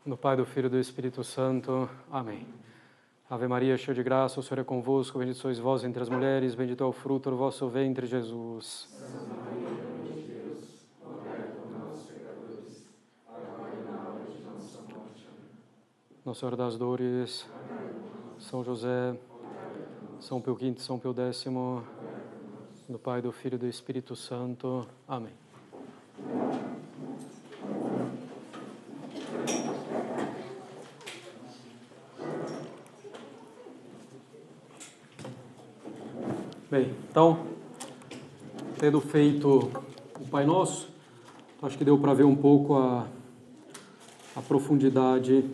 Do Pai, do Filho e do Espírito Santo. Amém. Ave Maria, cheia de graça, o Senhor é convosco, bendita sois vós entre as mulheres, bendito é o fruto do vosso ventre, Jesus. Santa Maria, Mãe de Deus, rogai por nós, pecadores, agora e na hora de nossa morte. Amém. Nossa Senhora das Dores, São José, São Pio V, São Pio X, do Pai, do Filho e do Espírito Santo. Amém. Bem, então, tendo feito o Pai Nosso, acho que deu para ver um pouco a profundidade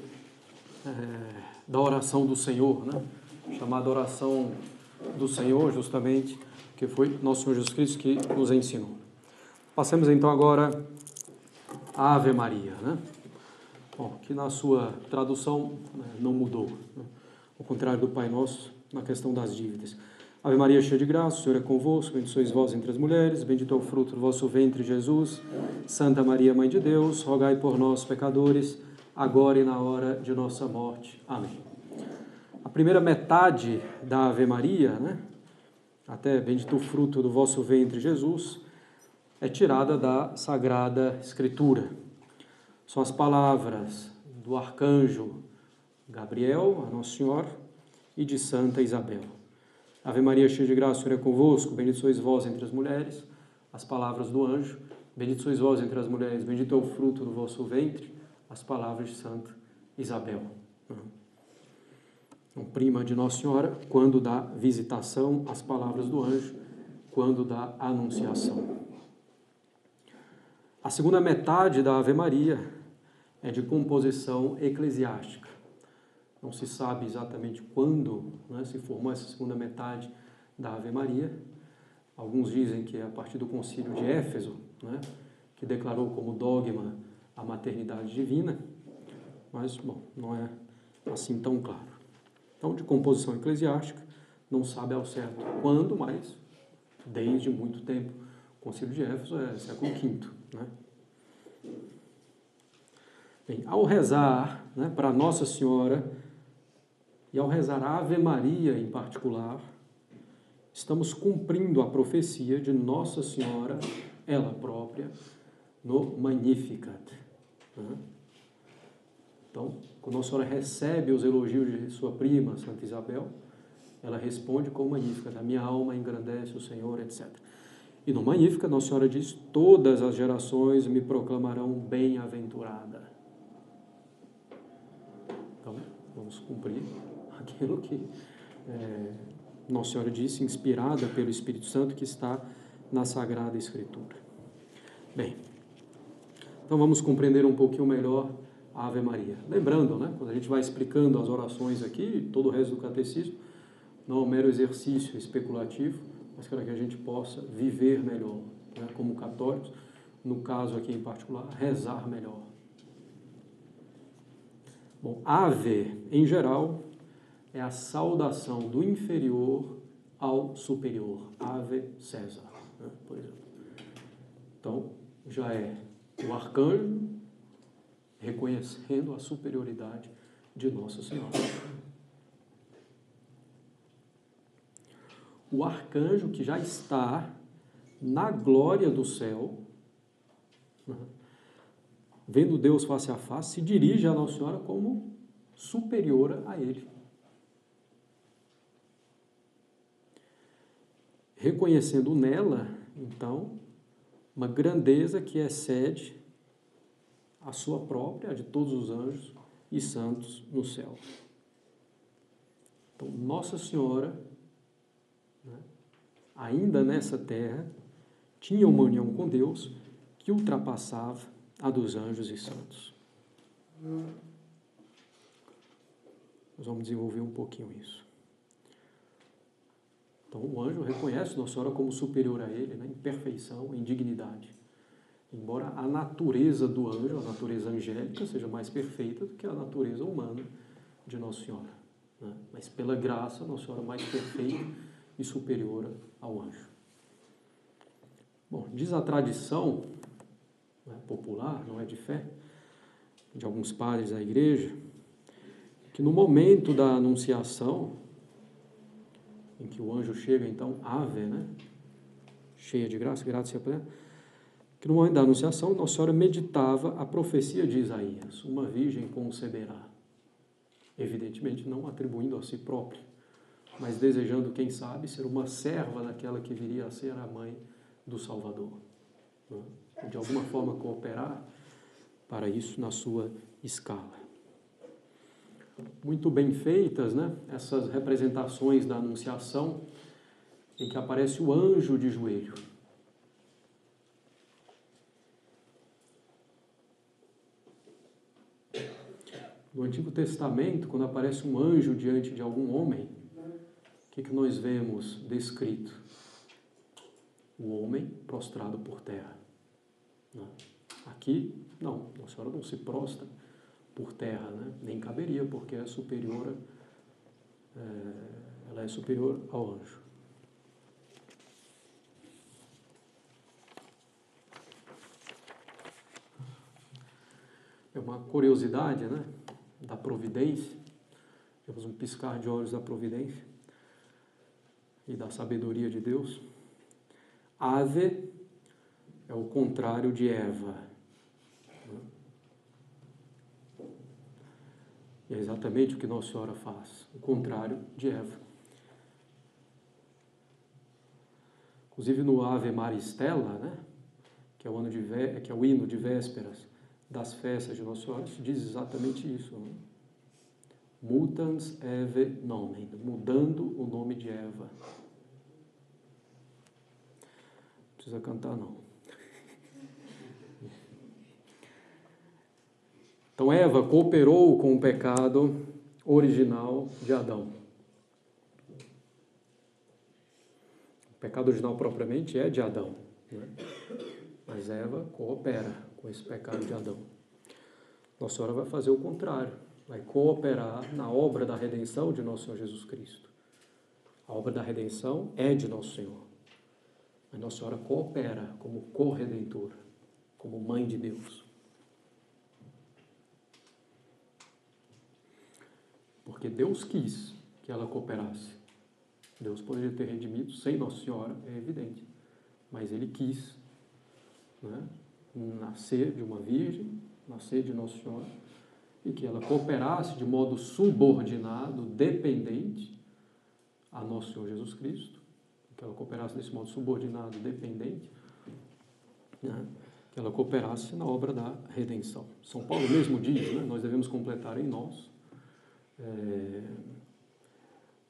da oração do Senhor, né? Chamada oração do Senhor, justamente, que foi nosso Senhor Jesus Cristo que nos ensinou. Passemos então agora a Ave Maria, né? Bom, que na sua tradução não mudou, né? Ao contrário do Pai Nosso, na questão das dívidas. Ave Maria, cheia de graça, o Senhor é convosco, bendita sois vós entre as mulheres, bendito é o fruto do vosso ventre, Jesus. Santa Maria, Mãe de Deus, rogai por nós, pecadores, agora e na hora de nossa morte. Amém. A primeira metade da Ave Maria, né, até bendito o fruto do vosso ventre, Jesus, é tirada da Sagrada Escritura. São as palavras do arcanjo Gabriel, a Nossa Senhora, e de Santa Isabel. Ave Maria, cheia de graça, o Senhor é convosco, bendito sois vós entre as mulheres. As palavras do anjo, bendito sois vós entre as mulheres, bendito é o fruto do vosso ventre. As palavras de Santa Isabel. Então, prima de Nossa Senhora, quando da visitação, as palavras do anjo, quando da anunciação. A segunda metade da Ave Maria é de composição eclesiástica. Não se sabe exatamente quando, né, se formou essa segunda metade da Ave Maria. Alguns dizem que é a partir do Concílio de Éfeso, né, que declarou como dogma a maternidade divina, mas, bom, não é assim tão claro. Então, de composição eclesiástica, não sabe ao certo quando, mas desde muito tempo. O Concílio de Éfeso é século V, né? Bem, ao rezar, né, para Nossa Senhora, e ao rezar a Ave Maria em particular, estamos cumprindo a profecia de Nossa Senhora, ela própria, no Magnificat. Então, quando Nossa Senhora recebe os elogios de sua prima, Santa Isabel, ela responde com o Magnificat: a minha alma engrandece o Senhor, etc. E no Magnificat, Nossa Senhora diz: todas as gerações me proclamarão bem-aventurada. Então, vamos cumprir aquilo que Nossa Senhora disse, inspirada pelo Espírito Santo, que está na Sagrada Escritura. Bem, então vamos compreender um pouquinho melhor a Ave Maria. Lembrando, né, quando a gente vai explicando as orações aqui, todo o resto do catecismo, não é um mero exercício especulativo, mas para que a gente possa viver melhor, né, como católicos, no caso aqui em particular, rezar melhor. Bom, ave, em geral, é a saudação do inferior ao superior. Ave César, né, por exemplo. Então, já é o arcanjo reconhecendo a superioridade de Nossa Senhora. O arcanjo que já está na glória do céu, né, vendo Deus face a face, se dirige a Nossa Senhora como superiora a ele. Reconhecendo nela, então, uma grandeza que excede a sua própria, a de todos os anjos e santos no céu. Então, Nossa Senhora, né, ainda nessa terra, tinha uma união com Deus que ultrapassava a dos anjos e santos. Nós vamos desenvolver um pouquinho isso. Então, o anjo reconhece Nossa Senhora como superior a ele, né, em perfeição, em dignidade. Embora a natureza do anjo, a natureza angélica, seja mais perfeita do que a natureza humana de Nossa Senhora, né? Mas pela graça, Nossa Senhora é mais perfeita e superior ao anjo. Bom, diz a tradição, né, popular, não é de fé, de alguns padres da igreja, que no momento da anunciação, em que o anjo chega, então, ave, né? Cheia de graça, graça plena, que no momento da anunciação, Nossa Senhora meditava a profecia de Isaías, uma virgem conceberá. Evidentemente, não atribuindo a si própria, mas desejando, quem sabe, ser uma serva daquela que viria a ser a mãe do Salvador. De alguma forma cooperar para isso na sua escala. Muito bem feitas, né? Essas representações da Anunciação, em que aparece o anjo de joelho. No Antigo Testamento, quando aparece um anjo diante de algum homem, o que nós vemos descrito? O homem prostrado por terra. Aqui, não, Nossa Senhora não se prostra por terra, né? Nem caberia, porque é superior, ela é superior ao anjo. É uma curiosidade, né? Da providência, temos um piscar de olhos da providência e da sabedoria de Deus. Ave é o contrário de Eva. E é exatamente o que Nossa Senhora faz, o contrário de Eva. Inclusive no Ave Maristela, né? Que é o hino de vésperas das festas de Nossa Senhora, se diz exatamente isso. Né? Mutans Eve Nomen, mudando o nome de Eva. Não precisa cantar, não. Então, Eva cooperou com o pecado original de Adão. O pecado original propriamente é de Adão, né? Mas Eva coopera com esse pecado de Adão. Nossa Senhora vai fazer o contrário, vai cooperar na obra da redenção de Nosso Senhor Jesus Cristo. A obra da redenção é de Nosso Senhor. Mas Nossa Senhora coopera como corredentora, como mãe de Deus. Porque Deus quis que ela cooperasse. Deus poderia ter redimido sem Nossa Senhora, é evidente. Mas Ele quis, né, nascer de uma virgem, nascer de Nossa Senhora, e que ela cooperasse de modo subordinado, dependente a Nosso Senhor Jesus Cristo, que ela cooperasse desse modo subordinado, dependente, né, que ela cooperasse na obra da redenção. São Paulo mesmo diz, né, nós devemos completar em nós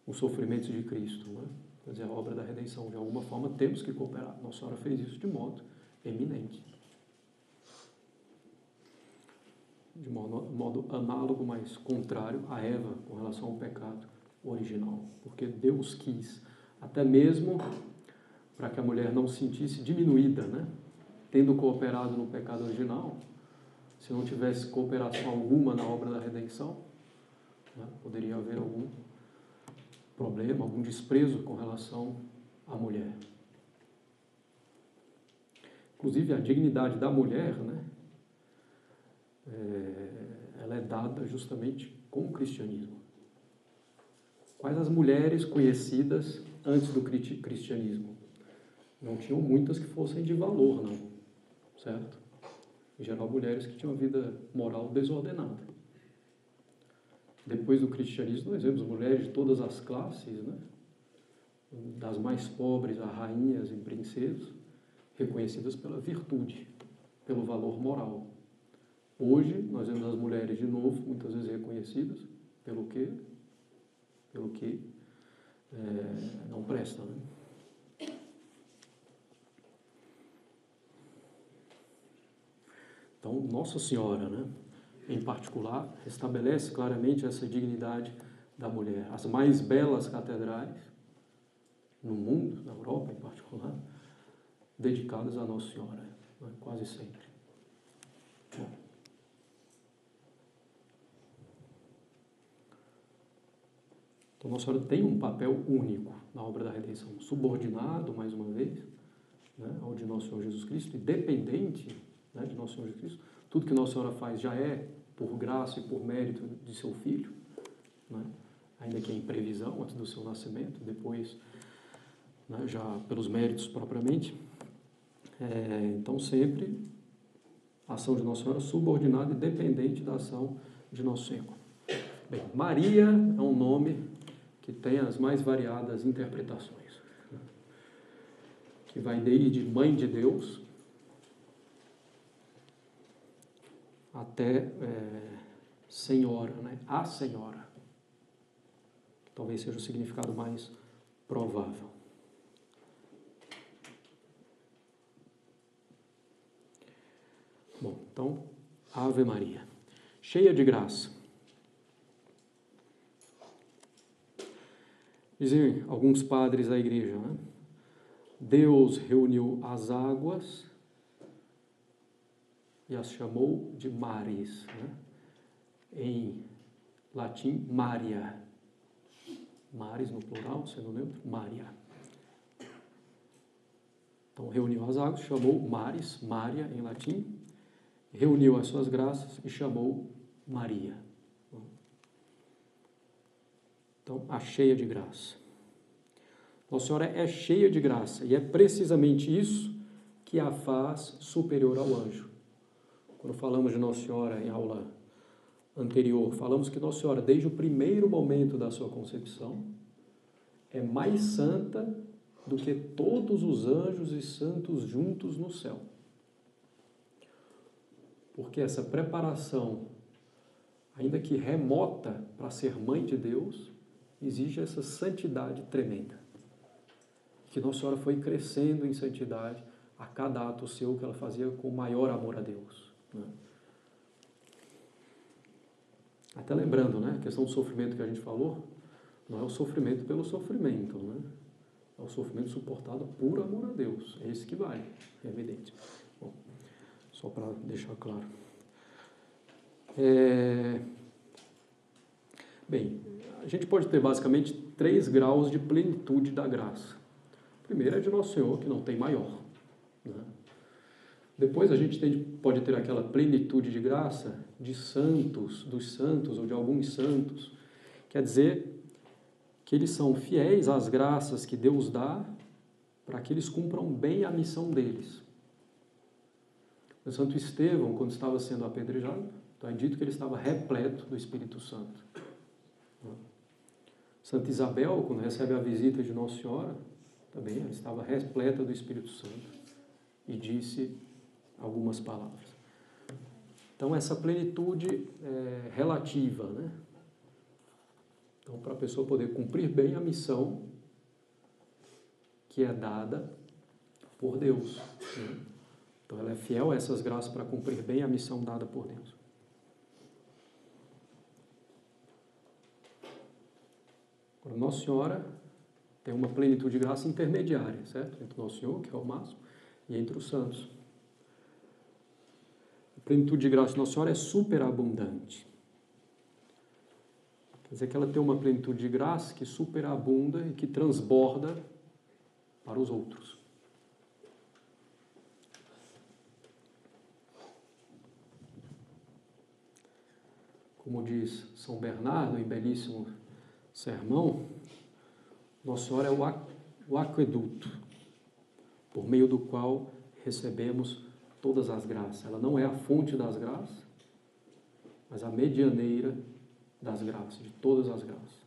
os sofrimentos de Cristo, né? Quer dizer, a obra da redenção. De alguma forma temos que cooperar. Nossa Senhora fez isso de modo eminente. De modo análogo, mas contrário a Eva com relação ao pecado original. Porque Deus quis, até mesmo para que a mulher não se sentisse diminuída, né? Tendo cooperado no pecado original, se não tivesse cooperação alguma na obra da redenção, né, poderia haver algum problema, algum desprezo com relação à mulher. Inclusive, a dignidade da mulher, né, ela é dada justamente com o cristianismo. Quais as mulheres conhecidas antes do cristianismo? Não tinham muitas que fossem de valor, não. Certo? Em geral, mulheres que tinham uma vida moral desordenada. Depois do cristianismo, nós vemos mulheres de todas as classes, né? Das mais pobres a rainhas e princesas, reconhecidas pela virtude, pelo valor moral. Hoje, nós vemos as mulheres, de novo, muitas vezes reconhecidas pelo que não presta, né? Então, Nossa Senhora, né, em particular, estabelece claramente essa dignidade da mulher. As mais belas catedrais no mundo, na Europa em particular, dedicadas a Nossa Senhora, né, quase sempre. Bom. Então, Nossa Senhora tem um papel único na obra da redenção, subordinado, mais uma vez, né, ao de Nosso Senhor Jesus Cristo, e dependente, né, de Nosso Senhor Jesus Cristo. Tudo que Nossa Senhora faz já é por graça e por mérito de seu Filho, né? Ainda que em previsão, antes do seu nascimento, depois, né, já pelos méritos propriamente. Então, sempre a ação de Nossa Senhora subordinada e dependente da ação de Nosso Senhor. Bem, Maria é um nome que tem as mais variadas interpretações, que vai desde Mãe de Deus até Senhora, né? A Senhora, que talvez seja o significado mais provável. Bom, então, Ave Maria, cheia de graça. Dizem alguns padres da igreja, né? Deus reuniu as águas e as chamou de mares, né? Em latim, Maria. Mares no plural, sendo neutro, Maria. Então, reuniu as águas, chamou mares, Maria em latim, reuniu as suas graças e chamou Maria. Então, a cheia de graça. Nossa Senhora é cheia de graça e é precisamente isso que a faz superior ao anjo. Quando falamos de Nossa Senhora em aula anterior, falamos que Nossa Senhora, desde o primeiro momento da sua concepção, é mais santa do que todos os anjos e santos juntos no céu. Porque essa preparação, ainda que remota para ser mãe de Deus, exige essa santidade tremenda. Que Nossa Senhora foi crescendo em santidade a cada ato seu que ela fazia com maior amor a Deus, né? Até lembrando, né, a questão do sofrimento que a gente falou, não é o sofrimento pelo sofrimento, né? É o sofrimento suportado por amor a Deus. É esse que vale, é evidente. Bom, só para deixar claro. Bem, a gente pode ter basicamente 3 graus de plenitude da graça. O primeiro é de Nosso Senhor, que não tem maior, né? Depois a gente pode ter aquela plenitude de graça de santos, dos santos ou de alguns santos. Quer dizer que eles são fiéis às graças que Deus dá para que eles cumpram bem a missão deles. O Santo Estevão, quando estava sendo apedrejado, então é dito que ele estava repleto do Espírito Santo. Santa Isabel, quando recebe a visita de Nossa Senhora, também ela estava repleta do Espírito Santo e disse algumas palavras. Então, essa plenitude é relativa, né? Então, para a pessoa poder cumprir bem a missão que é dada por Deus, né? Então, ela é fiel a essas graças para cumprir bem a missão dada por Deus. Agora, Nossa Senhora tem uma plenitude de graça intermediária, certo? Entre Nosso Senhor, que é o máximo, e entre os santos. A plenitude de graça de Nossa Senhora é superabundante. Quer dizer que ela tem uma plenitude de graça que superabunda e que transborda para os outros. Como diz São Bernardo, em belíssimo sermão, Nossa Senhora é o aqueduto, por meio do qual recebemos todas as graças. Ela não é a fonte das graças, mas a medianeira das graças, de todas as graças.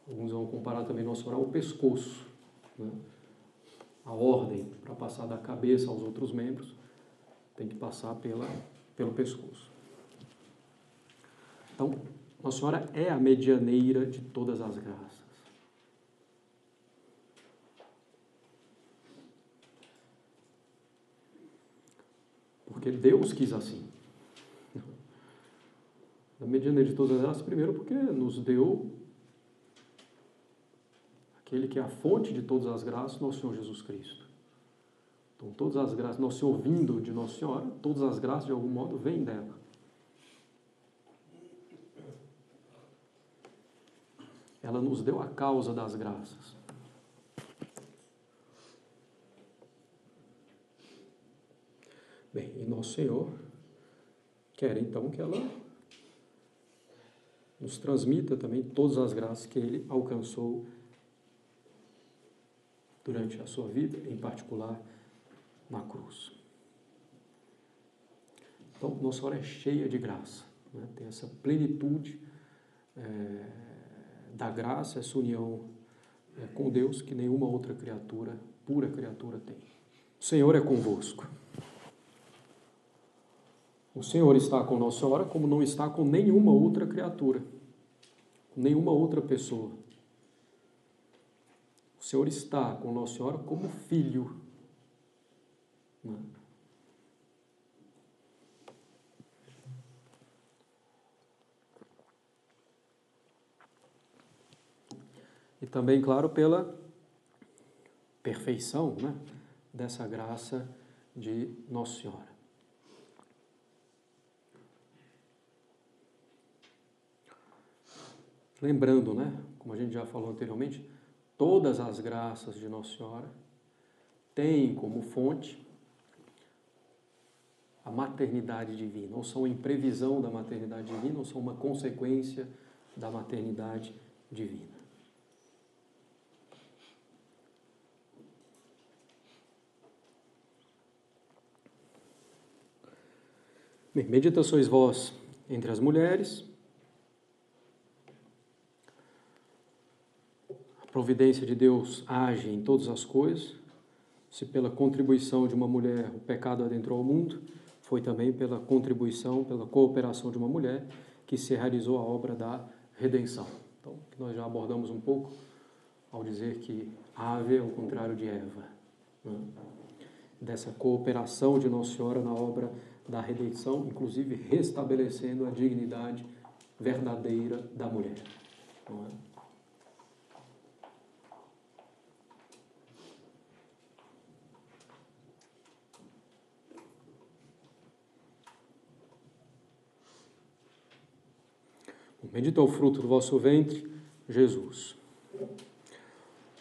Alguns vão comparar também Nossa Senhora ao pescoço, né? A ordem para passar da cabeça aos outros membros tem que passar pelo pescoço. Então, Nossa Senhora é a medianeira de todas as graças. Porque Deus quis assim. A medianeira de todas as graças, primeiro porque nos deu aquele que é a fonte de todas as graças, Nosso Senhor Jesus Cristo. Então, todas as graças, Nosso Senhor vindo de Nossa Senhora, todas as graças, de algum modo, vêm dela. Ela nos deu a causa das graças. Bem, Nosso Senhor quer então que ela nos transmita também todas as graças que Ele alcançou durante a sua vida, em particular na cruz. Então, Nossa Senhora é cheia de graça, né? Tem essa plenitude da graça, essa união com Deus que nenhuma outra criatura, pura criatura, tem. O Senhor é convosco. O Senhor está com Nossa Senhora como não está com nenhuma outra criatura, nenhuma outra pessoa. O Senhor está com Nossa Senhora como filho, né? E também, claro, pela perfeição, né, dessa graça de Nossa Senhora. Lembrando, né, como a gente já falou anteriormente, todas as graças de Nossa Senhora têm como fonte a maternidade divina, ou são em previsão da maternidade divina, ou são uma consequência da maternidade divina. Bem, bendita sois vós entre as mulheres. A providência de Deus age em todas as coisas. Se pela contribuição de uma mulher o pecado adentrou ao mundo, foi também pela contribuição, pela cooperação de uma mulher que se realizou a obra da redenção. Então, nós já abordamos um pouco ao dizer que Ave é o contrário de Eva, né? Dessa cooperação de Nossa Senhora na obra da redenção, inclusive restabelecendo a dignidade verdadeira da mulher. Não é? Bendito é o fruto do vosso ventre, Jesus.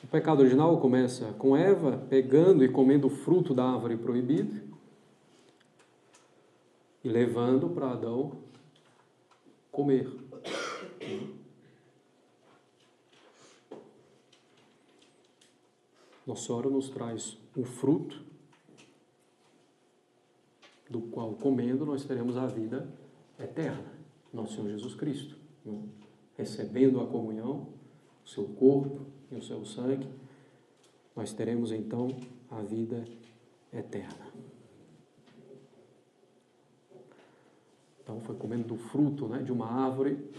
O pecado original começa com Eva pegando e comendo o fruto da árvore proibida e levando para Adão comer. Nossa Senhora nos traz um fruto do qual, comendo, nós teremos a vida eterna, nosso Senhor Jesus Cristo. Recebendo a comunhão, o seu corpo e o seu sangue, nós teremos então a vida eterna. Então foi comendo do fruto, né, de uma árvore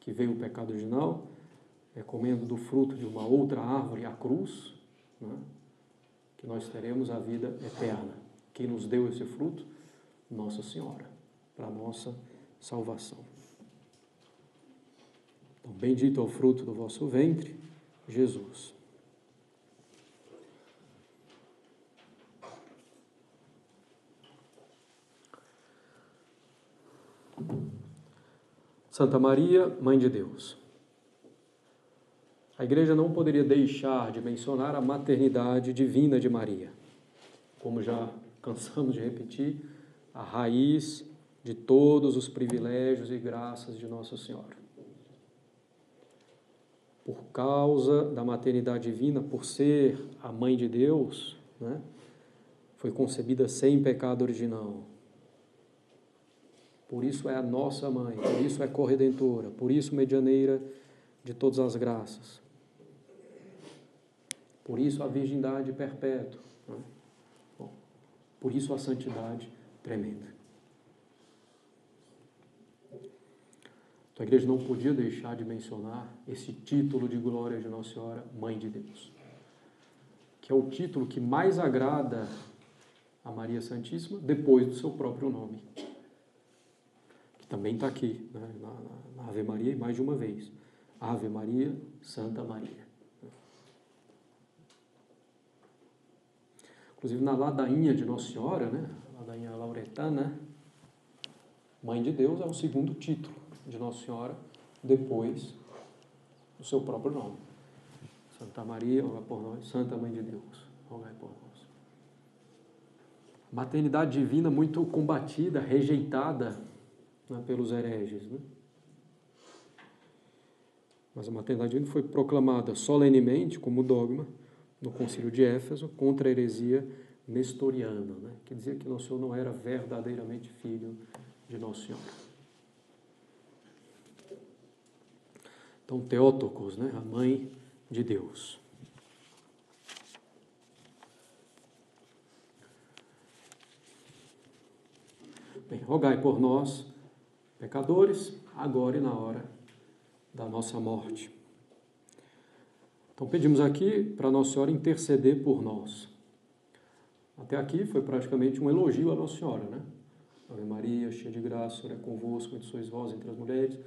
que veio o pecado original, comendo do fruto de uma outra árvore, a cruz, né, que nós teremos a vida eterna. Quem nos deu esse fruto? Nossa Senhora, para a nossa salvação. Então, bendito é o fruto do vosso ventre, Jesus. Santa Maria, Mãe de Deus. A Igreja não poderia deixar de mencionar a maternidade divina de Maria. Como já cansamos de repetir, a raiz de todos os privilégios e graças de Nossa Senhora. Por causa da maternidade divina, por ser a Mãe de Deus, né, foi concebida sem pecado original. Por isso é a nossa Mãe, por isso é corredentora, por isso medianeira de todas as graças. Por isso a virgindade perpétua, né? Bom, por isso a santidade tremenda. Então a Igreja não podia deixar de mencionar esse título de glória de Nossa Senhora, Mãe de Deus, que é o título que mais agrada a Maria Santíssima depois do seu próprio nome, que também está aqui, né, na Ave Maria, mais de uma vez. Ave Maria, Santa Maria. Inclusive na ladainha de Nossa Senhora, né, ladainha lauretana, Mãe de Deus é o segundo título de Nossa Senhora, depois do seu próprio nome. Santa Maria, rogai por nós. Santa Mãe de Deus, rogai por nós. maternidade divina muito combatida, rejeitada, né, pelos hereges, né? Mas a maternidade divina foi proclamada solenemente como dogma no Concílio de Éfeso contra a heresia nestoriana, né, que dizia que Nosso Senhor não era verdadeiramente filho de Nossa Senhora. Então, Theotokos, né, a mãe de Deus. Bem, rogai por nós, pecadores, agora e na hora da nossa morte. Então, pedimos aqui para Nossa Senhora interceder por nós. Até aqui foi praticamente um elogio a Nossa Senhora, né? Ave Maria, cheia de graça, o Senhor é convosco, bendita sois vós entre as mulheres,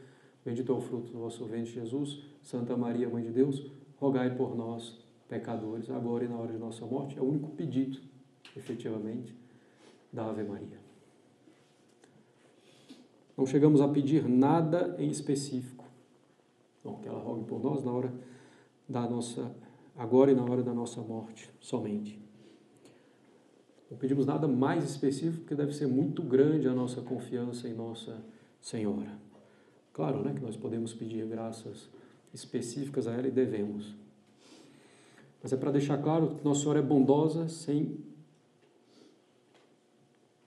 bendito é o fruto do vosso ventre, Jesus. Santa Maria, Mãe de Deus, rogai por nós, pecadores, agora e na hora de nossa morte. É o único pedido, efetivamente, da Ave Maria. Não chegamos a pedir nada em específico. Não, que ela rogue por nós na hora da nossa, agora e na hora da nossa morte, somente. Não pedimos nada mais específico, porque deve ser muito grande a nossa confiança em Nossa Senhora. Claro, né, que nós podemos pedir graças específicas a ela e devemos. Mas é para deixar claro que Nossa Senhora é bondosa sem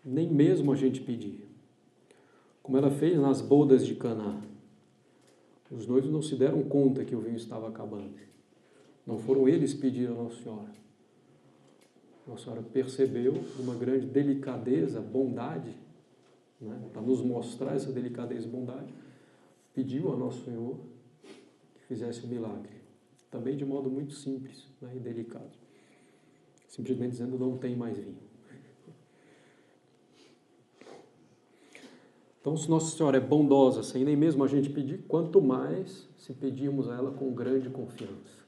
nem mesmo a gente pedir. Como ela fez nas bodas de Caná. Os noivos não se deram conta que o vinho estava acabando. Não foram eles pedir a Nossa Senhora. Nossa Senhora percebeu uma grande delicadeza, bondade, né, para nos mostrar essa delicadeza e bondade, pediu a Nosso Senhor que fizesse um milagre. Também de modo muito simples, né, e delicado. Simplesmente dizendo, não tem mais vinho. Então, se Nossa Senhora é bondosa, sem nem mesmo a gente pedir, quanto mais se pedirmos a ela com grande confiança.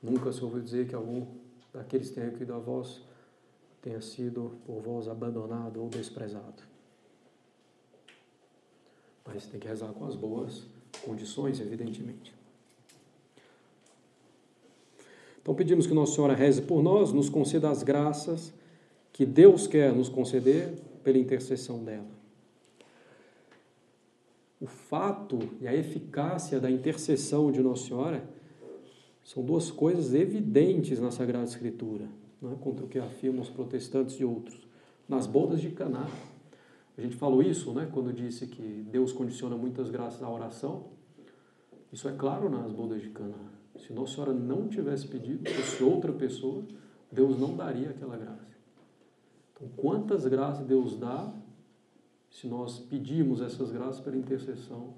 Nunca se ouviu dizer que algum daqueles que tenha requerido a vós tenha sido por vós abandonado ou desprezado. Mas tem que rezar com as boas condições, evidentemente. Então pedimos que Nossa Senhora reze por nós, nos conceda as graças que Deus quer nos conceder pela intercessão dela. O fato e a eficácia da intercessão de Nossa Senhora são duas coisas evidentes na Sagrada Escritura, né, contra o que afirmam os protestantes e outros. Nas bodas de Caná, a gente falou isso, né, quando disse que Deus condiciona muitas graças à oração. Isso é claro nas bodas de Caná. Se Nossa Senhora não tivesse pedido, fosse outra pessoa, Deus não daria aquela graça. Então, quantas graças Deus dá se nós pedirmos essas graças pela intercessão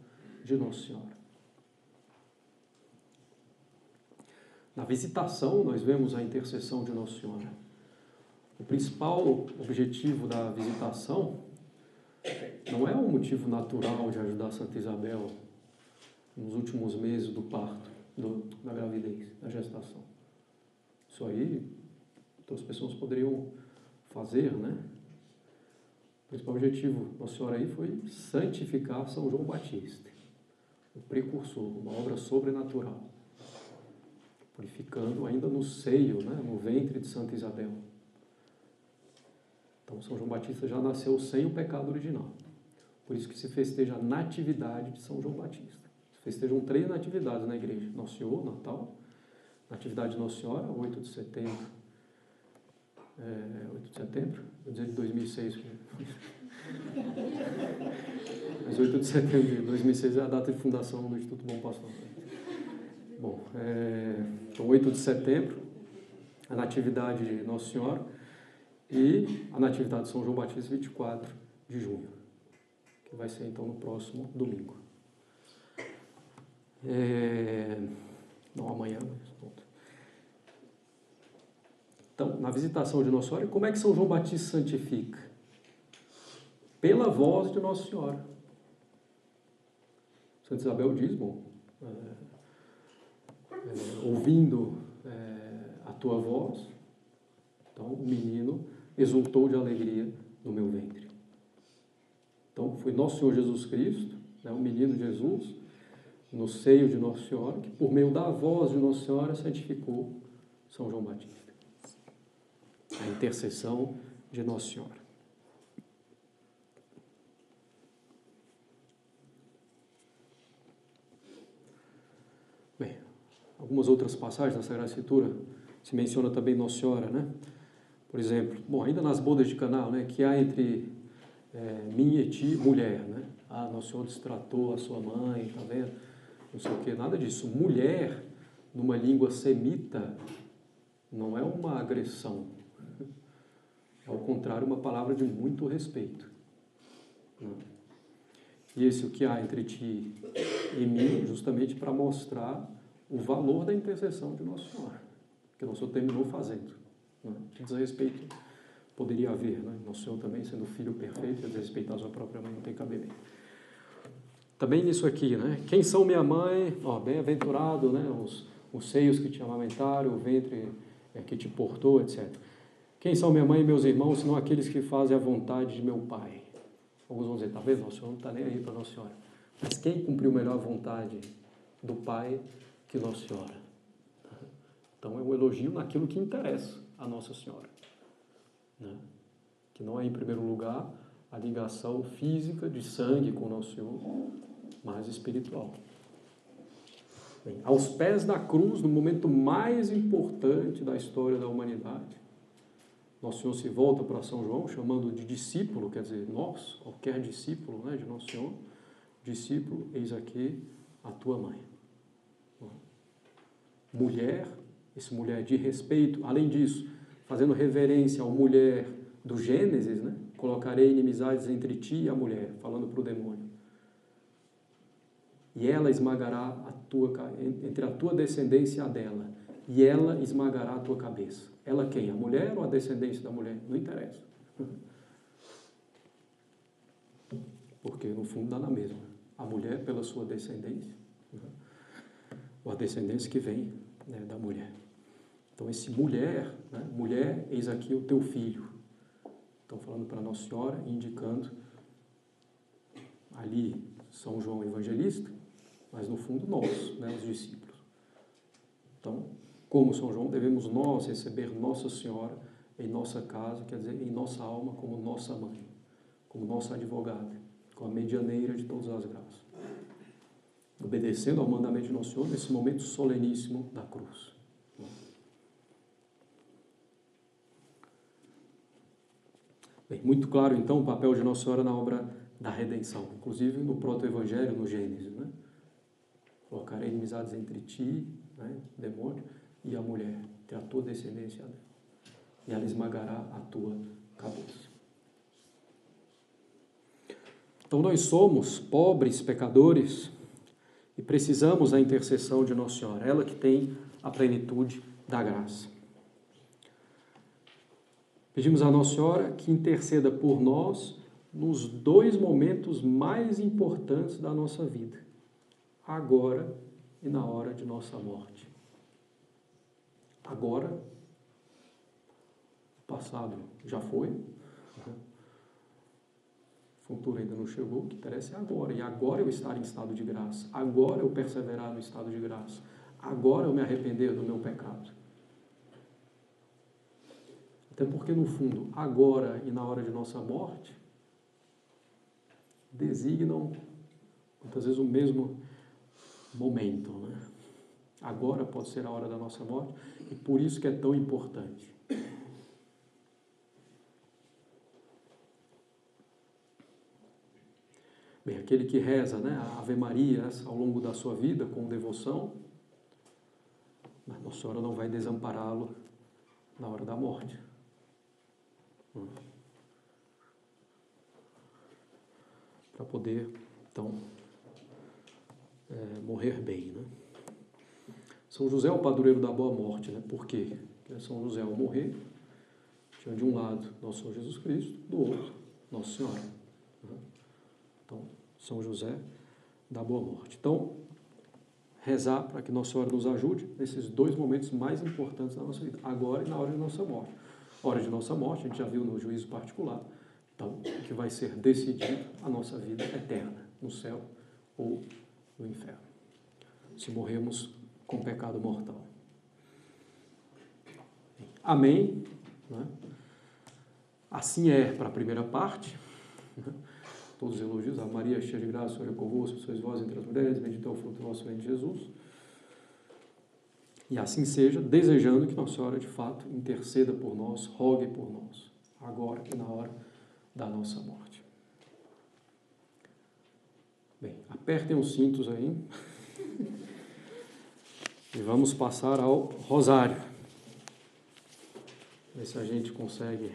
de Nossa Senhora? Na visitação, nós vemos a intercessão de Nossa Senhora. O principal objetivo da visitação não é um motivo natural de ajudar Santa Isabel nos últimos meses do parto, da gravidez, da gestação. Isso aí, outras pessoas poderiam fazer, né? O principal objetivo da Nossa Senhora aí foi santificar São João Batista, o precursor, uma obra sobrenatural, purificando ainda no seio, né, no ventre de Santa Isabel. Então, São João Batista já nasceu sem o pecado original. Por isso que se festeja a natividade de São João Batista. Se festejam 3 natividades na igreja. Nosso Senhor, Natal, Natividade de Nossa Senhora, 8 de setembro. 8 de setembro? Vou dizer de 2006. Mas 8 de setembro de 2006 é a data de fundação do Instituto Bom Pastor. Bom, então 8 de setembro, a Natividade de Nossa Senhora e a Natividade de São João Batista, 24 de junho, que vai ser então no próximo domingo. Não amanhã, mas pronto. Então, na visitação de Nossa Senhora, como é que São João Batista santifica? Pela voz de Nossa Senhora. Santa Isabel diz, ouvindo a tua voz, então o menino exultou de alegria no meu ventre. Então foi Nosso Senhor Jesus Cristo, né, o menino Jesus, no seio de Nossa Senhora, que por meio da voz de Nossa Senhora santificou São João Batista. a intercessão de Nossa Senhora. Bem, algumas outras passagens da Sagrada Escritura se menciona também Nossa Senhora, né? Por exemplo, bom, ainda nas bodas de Caná, né, que há entre mim e ti, mulher, né? Ah, Nosso Senhor destratou a sua mãe, tá vendo? Não sei o que, nada disso. Mulher, numa língua semita, não é uma agressão. É, ao contrário, uma palavra de muito respeito. E esse o que há entre ti e mim, justamente para mostrar o valor da intercessão de Nossa Senhora, que Nosso Senhor terminou fazendo. Que desrespeito poderia haver, né? Nosso Senhor também, sendo filho perfeito, desrespeitar a sua própria mãe não tem cabimento. Também nisso aqui, né? Quem são minha mãe? Ó, bem-aventurado, né? Os seios que te amamentaram, o ventre que te portou, etc. Quem são minha mãe e meus irmãos, senão aqueles que fazem a vontade de meu Pai? Alguns vão dizer, tá vendo? Nosso Senhor não está nem aí para Nossa Senhora. Mas quem cumpriu melhor a vontade do Pai que Nossa Senhora? Então é um elogio naquilo que interessa a Nossa Senhora, né? Que não é, em primeiro lugar, a ligação física de sangue com Nosso Senhor, mas espiritual. Bem, aos pés da cruz, no momento mais importante da história da humanidade, Nosso Senhor se volta para São João, chamando de discípulo, quer dizer, nós, qualquer discípulo, né, de Nosso Senhor, discípulo, eis aqui a tua mãe. Mulher, esse mulher de respeito, além disso, fazendo reverência à mulher do Gênesis, né? Colocarei inimizades entre ti e a mulher, falando para o demônio. E ela esmagará entre a tua descendência e a dela, e ela esmagará a tua cabeça. Ela quem? A mulher ou a descendência da mulher? Não interessa. Porque no fundo dá na mesma. A mulher pela sua descendência, ou a descendência que vem, né, da mulher. Então esse mulher, né, mulher, eis aqui o teu filho. Estão falando para Nossa Senhora, indicando ali São João Evangelista, mas no fundo nós, né, os discípulos. Então, como São João, devemos nós receber Nossa Senhora em nossa casa, quer dizer, em nossa alma, como nossa mãe, como nossa advogada, como a medianeira de todas as graças. Obedecendo ao mandamento de Nosso Senhor nesse momento soleníssimo da cruz. Bem, muito claro, então, o papel de Nossa Senhora na obra da redenção, inclusive no proto-evangelho, no Gênesis, né? Colocarei inimizades entre ti, né, demônio, e a mulher, entre a tua descendência dela, e ela esmagará a tua cabeça. Então, nós somos pobres, pecadores, e precisamos da intercessão de Nossa Senhora, ela que tem a plenitude da graça. Pedimos a Nossa Senhora que interceda por nós nos dois momentos mais importantes da nossa vida, agora e na hora de nossa morte. Agora, o passado já foi, o futuro ainda não chegou, o que interessa é agora. E agora eu estar em estado de graça, agora eu perseverar no estado de graça, agora eu me arrepender do meu pecado. Até porque, no fundo, agora e na hora de nossa morte, designam, muitas vezes, o mesmo momento, né? Agora pode ser a hora da nossa morte, e por isso que é tão importante. Bem, aquele que reza, né, a Ave Maria ao longo da sua vida com devoção, mas Nossa Senhora não vai desampará-lo na hora da morte. Para poder, então, morrer bem, né? São José é o padroeiro da boa morte, né? Por quê? Porque São José, ao morrer, tinha de um lado Nosso Senhor Jesus Cristo, do outro Nossa Senhora. Então, São José da boa morte. Então, rezar para que Nossa Senhora nos ajude nesses dois momentos mais importantes da nossa vida, agora e na hora de nossa morte. A hora de nossa morte, a gente já viu no juízo particular, então, que vai ser decidido a nossa vida eterna, no céu ou no inferno, se morrermos com pecado mortal. Amém. né? Assim é para a primeira parte, né? Todos os elogios a Maria, cheia de graça, o Senhor é convosco, sois vós entre as mulheres, bendito é o fruto do vosso ventre, Jesus. E assim seja, desejando que Nossa Senhora, de fato, interceda por nós, rogue por nós, agora e na hora da nossa morte. Bem, apertem os cintos aí e vamos passar ao rosário. Ver se a gente consegue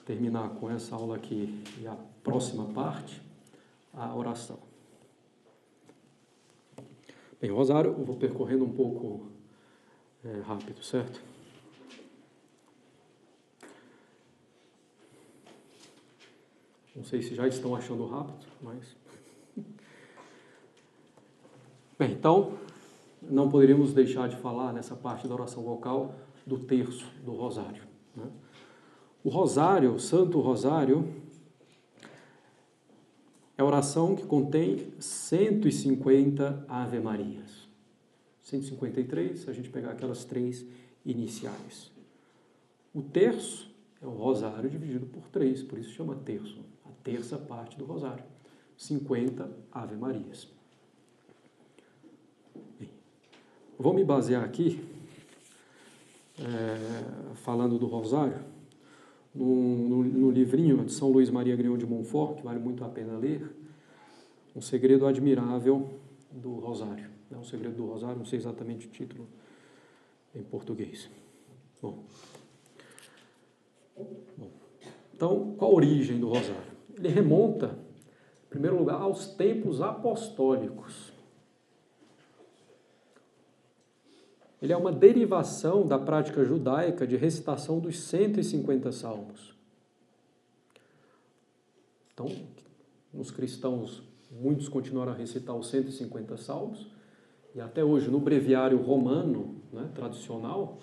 terminar com essa aula aqui e a próxima parte, a oração. Bem, o rosário eu vou percorrendo um pouco rápido, certo? Não sei se já estão achando rápido, mas... Bem, então, não poderíamos deixar de falar nessa parte da oração vocal do terço do rosário, né? O rosário, o Santo Rosário, é a oração que contém 150 Ave-Marias. 153, se a gente pegar aquelas 3 iniciais. O terço é o rosário dividido por 3, por isso chama terço, a terça parte do rosário. 50 Ave-Marias. Vou me basear aqui, falando do rosário, no livrinho de São Luís Maria Grignion de Montfort, que vale muito a pena ler, Um Segredo Admirável do Rosário. Um Segredo do Rosário, não sei exatamente o título em português. Bom, então, qual a origem do rosário? Ele remonta, em primeiro lugar, aos tempos apostólicos. Ele é uma derivação da prática judaica de recitação dos 150 salmos. Então, os cristãos, muitos continuaram a recitar os 150 salmos, e até hoje, no breviário romano, né, tradicional,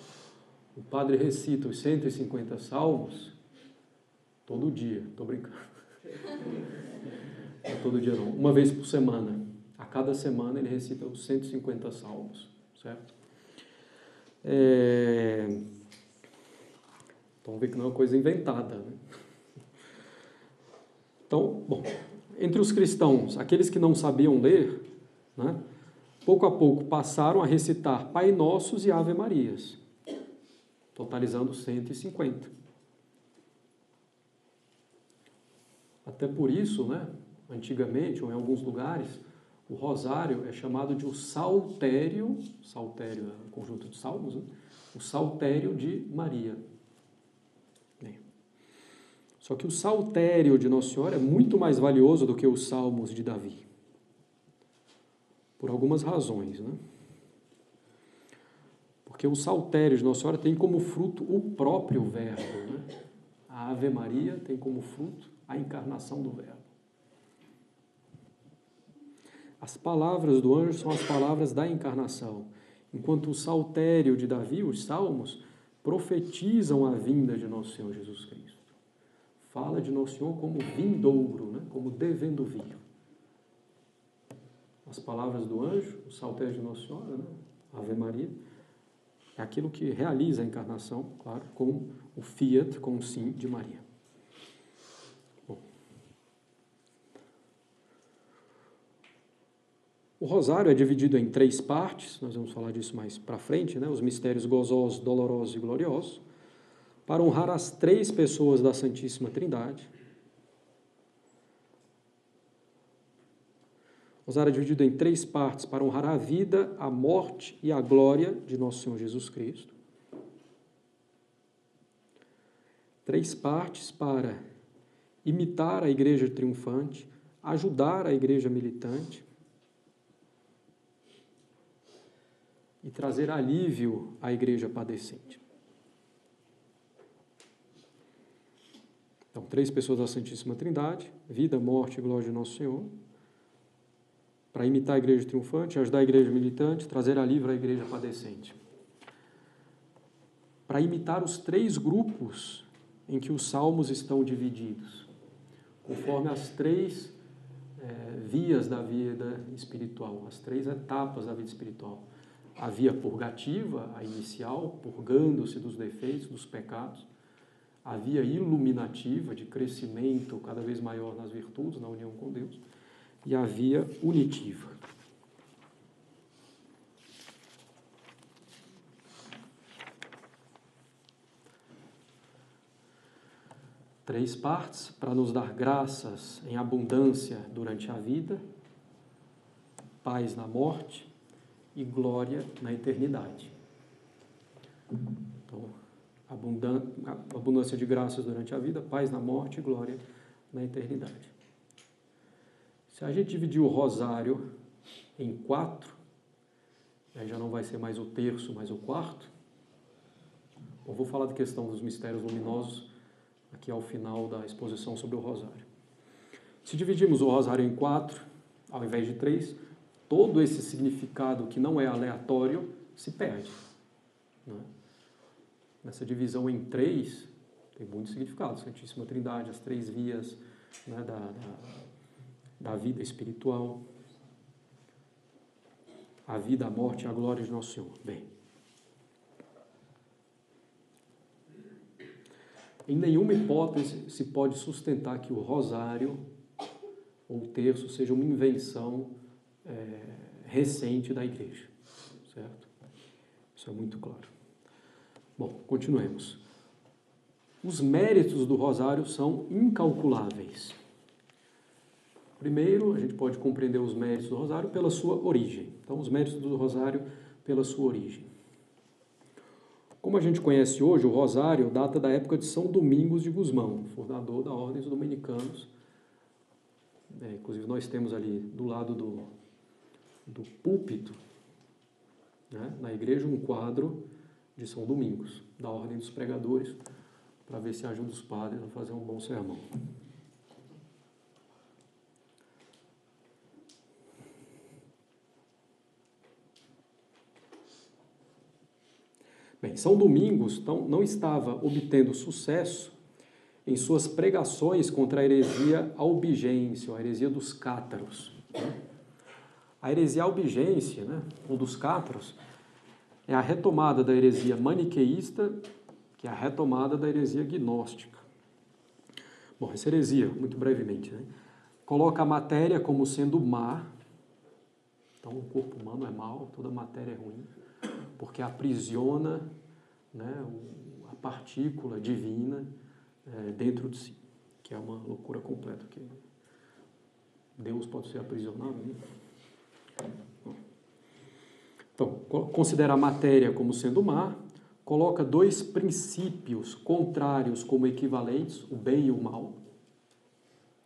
o padre recita os 150 salmos todo dia. Estou brincando. Não é todo dia não. Uma vez por semana. A cada semana ele recita os 150 salmos, certo? Vamos ver que não é uma coisa inventada, né? Então, bom, entre os cristãos, aqueles que não sabiam ler, né, pouco a pouco passaram a recitar Pai Nossos e Ave Marias, totalizando 150. Até por isso, né, antigamente, ou em alguns lugares, o rosário é chamado de o saltério é um conjunto de salmos, né? O saltério de Maria. Só que o saltério de Nossa Senhora é muito mais valioso do que os salmos de Davi. Por algumas razões, né? Porque o saltério de Nossa Senhora tem como fruto o próprio Verbo, né? A Ave Maria tem como fruto a encarnação do Verbo. As palavras do anjo são as palavras da encarnação, enquanto o saltério de Davi, os salmos, profetizam a vinda de Nosso Senhor Jesus Cristo. Fala de Nosso Senhor como vindouro, né? Como devendo vir. As palavras do anjo, o saltério de Nossa Senhora, né? Ave Maria, é aquilo que realiza a encarnação, claro, com o fiat, com o sim de Maria. O rosário é dividido em 3 partes, nós vamos falar disso mais para frente, né? Os mistérios gozosos, dolorosos e gloriosos, para honrar as 3 pessoas da Santíssima Trindade. O rosário é dividido em 3 partes para honrar a vida, a morte e a glória de Nosso Senhor Jesus Cristo. 3 partes para imitar a igreja triunfante, ajudar a igreja militante, e trazer alívio à igreja padecente. Então, 3 pessoas da Santíssima Trindade, vida, morte e glória de Nosso Senhor, para imitar a igreja triunfante, ajudar a igreja militante, trazer alívio à igreja padecente. Para imitar os 3 grupos em que os salmos estão divididos, conforme as 3 vias da vida espiritual, as 3 etapas da vida espiritual. A via purgativa, a inicial, purgando-se dos defeitos, dos pecados. A via iluminativa, de crescimento cada vez maior nas virtudes, na união com Deus. E a via unitiva. Três partes para nos dar graças em abundância durante a vida, paz na morte e glória na eternidade. Então, abundância de graças durante a vida, paz na morte e glória na eternidade. Se a gente dividir o rosário em 4, aí já não vai ser mais o terço, mas o quarto. Eu vou falar da questão dos mistérios luminosos aqui ao final da exposição sobre o rosário. Se dividirmos o rosário em 4, ao invés de 3, todo esse significado que não é aleatório se perde. Né? Nessa divisão em 3, tem muito significado. Santíssima Trindade, as 3 vias, né, da vida espiritual, a vida, a morte e a glória de Nosso Senhor. Bem, em nenhuma hipótese se pode sustentar que o rosário ou o terço seja uma invenção recente da Igreja, certo? Isso é muito claro. Bom, continuemos. Os méritos do rosário são incalculáveis. Primeiro, a gente pode compreender os méritos do rosário pela sua origem. Então, os méritos do rosário pela sua origem. Como a gente conhece hoje, o rosário data da época de São Domingos de Gusmão, fundador da Ordem dos Dominicanos. Inclusive, nós temos ali do lado do púlpito, né, na igreja, um quadro de São Domingos, da Ordem dos Pregadores, para ver se ajuda os padres a fazer um bom sermão. Bem, São Domingos então, não estava obtendo sucesso em suas pregações contra a heresia albigência, a heresia dos cátaros. A heresia albigência, né, ou dos cátaros, é a retomada da heresia maniqueísta, que é a retomada da heresia gnóstica. Bom, essa heresia, muito brevemente, né, coloca a matéria como sendo má. Então, o corpo humano é mau, toda matéria é ruim, porque aprisiona, né, a partícula divina dentro de si, que é uma loucura completa, que Deus pode ser aprisionado, né? Então, considera a matéria como sendo má, coloca 2 princípios contrários como equivalentes, o bem e o mal,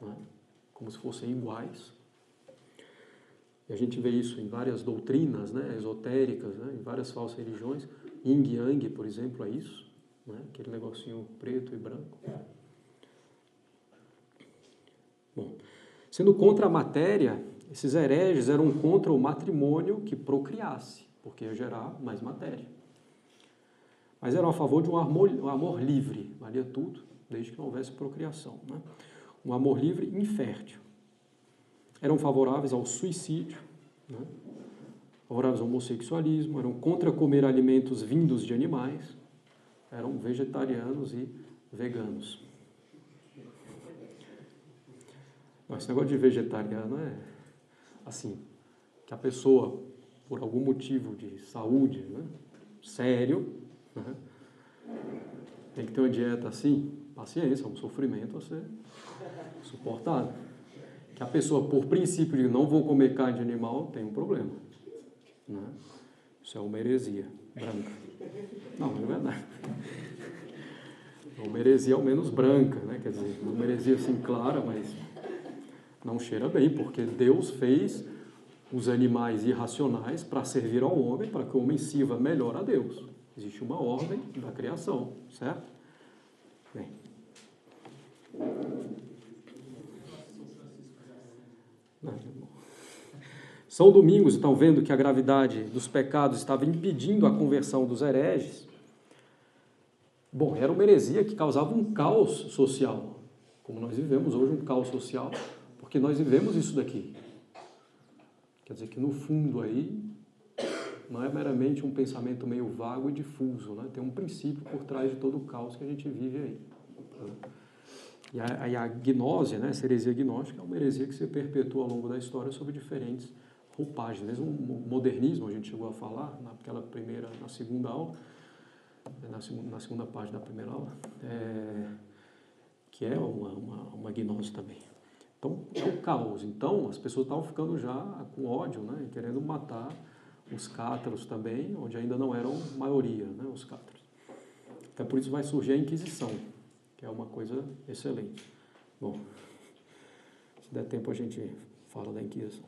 né, como se fossem iguais. E a gente vê isso em várias doutrinas, né, esotéricas, né, em várias falsas religiões. Yin e Yang, por exemplo, é isso, né, aquele negocinho preto e branco. Bom, sendo contra a matéria, esses hereges eram contra o matrimônio que procriasse, porque ia gerar mais matéria. Mas eram a favor de um amor livre, valia tudo, desde que não houvesse procriação, né? Um amor livre infértil. Eram favoráveis ao suicídio, né? Favoráveis ao homossexualismo, eram contra comer alimentos vindos de animais, eram vegetarianos e veganos. Esse negócio de vegetariano é assim, que a pessoa, por algum motivo de saúde, né, sério, né, tem que ter uma dieta assim, paciência, é um sofrimento a ser suportado. Que a pessoa, por princípio de não vou comer carne de animal, tem um problema. Né? Isso é uma heresia branca. Não é verdade. É uma heresia ao menos branca, né? Quer dizer, uma heresia assim clara, mas não cheira bem, porque Deus fez os animais irracionais para servir ao homem, para que o homem sirva melhor a Deus. Existe uma ordem da criação, certo? Bem. São Domingos, então, vendo que a gravidade dos pecados estava impedindo a conversão dos hereges, bom, era uma heresia que causava um caos social, como nós vivemos hoje, um caos social, porque nós vivemos isso daqui. Quer dizer que, no fundo, aí, não é meramente um pensamento meio vago e difuso, né? Tem um princípio por trás de todo o caos que a gente vive aí. E a gnose, né, essa heresia gnóstica, é uma heresia que se perpetua ao longo da história sob diferentes roupagens. Mesmo o modernismo, a gente chegou a falar na segunda aula, na segunda parte da primeira aula, que é uma gnose também. Então, é o caos. Então, as pessoas estavam ficando já com ódio, né, e querendo matar os cátaros também, onde ainda não eram maioria, né, os cátaros. Então, por isso vai surgir a Inquisição, que é uma coisa excelente. Bom, se der tempo a gente fala da Inquisição.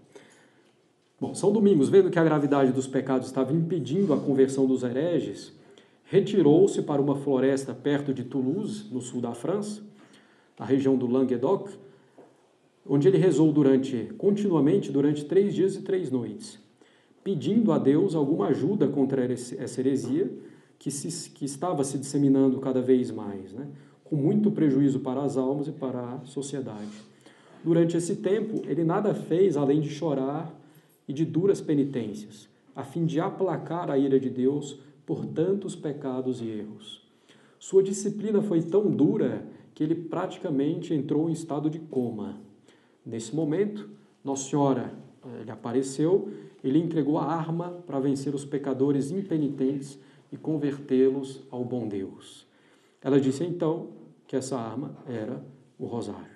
Bom, São Domingos, vendo que a gravidade dos pecados estava impedindo a conversão dos hereges, retirou-se para uma floresta perto de Toulouse, no sul da França, na região do Languedoc, onde ele rezou continuamente durante 3 dias e 3 noites, pedindo a Deus alguma ajuda contra essa heresia que estava se disseminando cada vez mais, né? Com muito prejuízo para as almas e para a sociedade. Durante esse tempo, ele nada fez além de chorar e de duras penitências, a fim de aplacar a ira de Deus por tantos pecados e erros. Sua disciplina foi tão dura que ele praticamente entrou em estado de coma. Nesse momento, Nossa Senhora lhe apareceu, ele entregou a arma para vencer os pecadores impenitentes e convertê-los ao bom Deus. Ela disse então que essa arma era o rosário.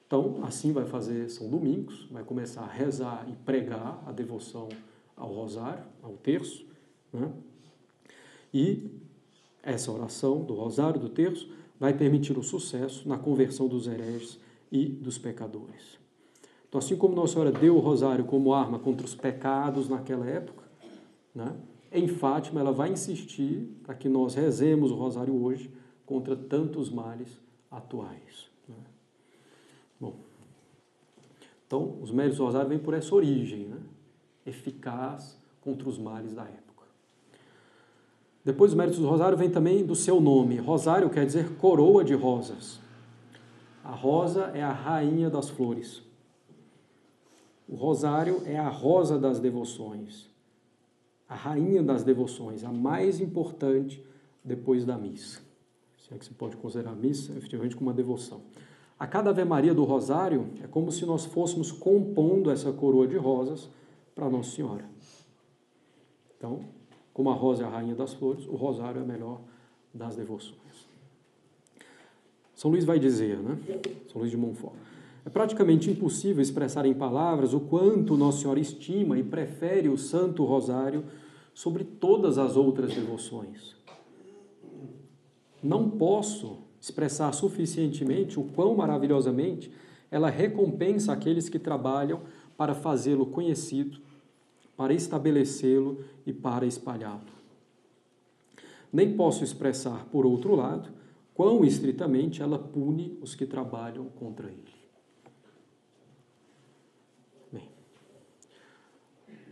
Então, assim vai fazer São Domingos, vai começar a rezar e pregar a devoção ao rosário, ao terço, né? E essa oração do rosário, do terço, vai permitir o sucesso na conversão dos hereges e dos pecadores. Então, assim como Nossa Senhora deu o rosário como arma contra os pecados naquela época, né? Em Fátima ela vai insistir para que nós rezemos o rosário hoje contra tantos males atuais. Né? Bom, então os méritos do rosário vêm por essa origem, né? Eficaz contra os males da época. Depois os méritos do rosário vem também do seu nome. Rosário quer dizer coroa de rosas. A rosa é a rainha das flores. O rosário é a rosa das devoções, a rainha das devoções, a mais importante depois da missa. Se é que se pode considerar a missa, efetivamente, como uma devoção. A cada Ave Maria do rosário é como se nós fôssemos compondo essa coroa de rosas para Nossa Senhora. Então, como a rosa é a rainha das flores, o rosário é a melhor das devoções. São Luís vai dizer, né? São Luís de Montfort. É praticamente impossível expressar em palavras o quanto Nossa Senhora estima e prefere o Santo Rosário sobre todas as outras devoções. Não posso expressar suficientemente o quão maravilhosamente ela recompensa aqueles que trabalham para fazê-lo conhecido, para estabelecê-lo e para espalhá-lo. Nem posso expressar, por outro lado, quão estritamente ela pune os que trabalham contra ele. Bem,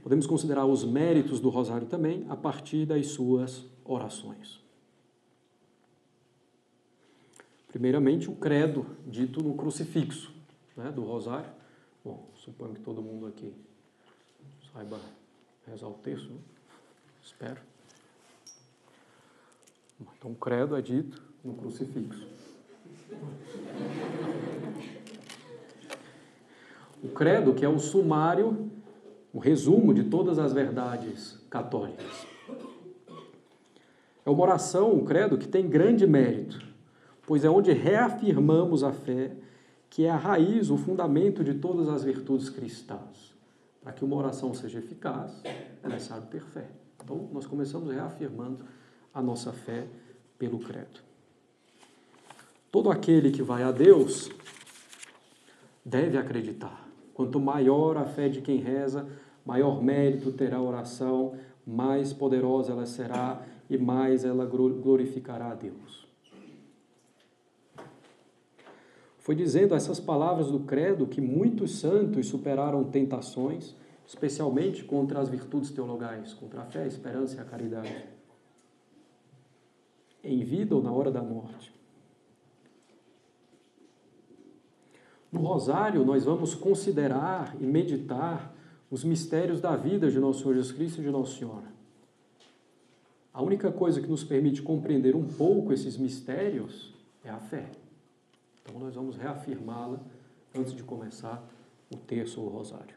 podemos considerar os méritos do rosário também a partir das suas orações. Primeiramente, o credo dito no crucifixo, né, do rosário. Bom, suponho que todo mundo aqui saiba rezar o terço, né? Espero. Então, o credo é dito no crucifixo. O credo, que é o sumário, o resumo de todas as verdades católicas. É uma oração, o credo, que tem grande mérito, pois é onde reafirmamos a fé, que é a raiz, o fundamento de todas as virtudes cristãs. Para que uma oração seja eficaz, é necessário ter fé. Então, nós começamos reafirmando a nossa fé pelo credo. Todo aquele que vai a Deus deve acreditar. Quanto maior a fé de quem reza, maior mérito terá a oração, mais poderosa ela será e mais ela glorificará a Deus. Foi dizendo essas palavras do credo que muitos santos superaram tentações, especialmente contra as virtudes teologais, contra a fé, a esperança e a caridade, em vida ou na hora da morte. No rosário, nós vamos considerar e meditar os mistérios da vida de Nosso Senhor Jesus Cristo e de Nossa Senhora. A única coisa que nos permite compreender um pouco esses mistérios é a fé. Então nós vamos reafirmá-la antes de começar o terço ou o rosário.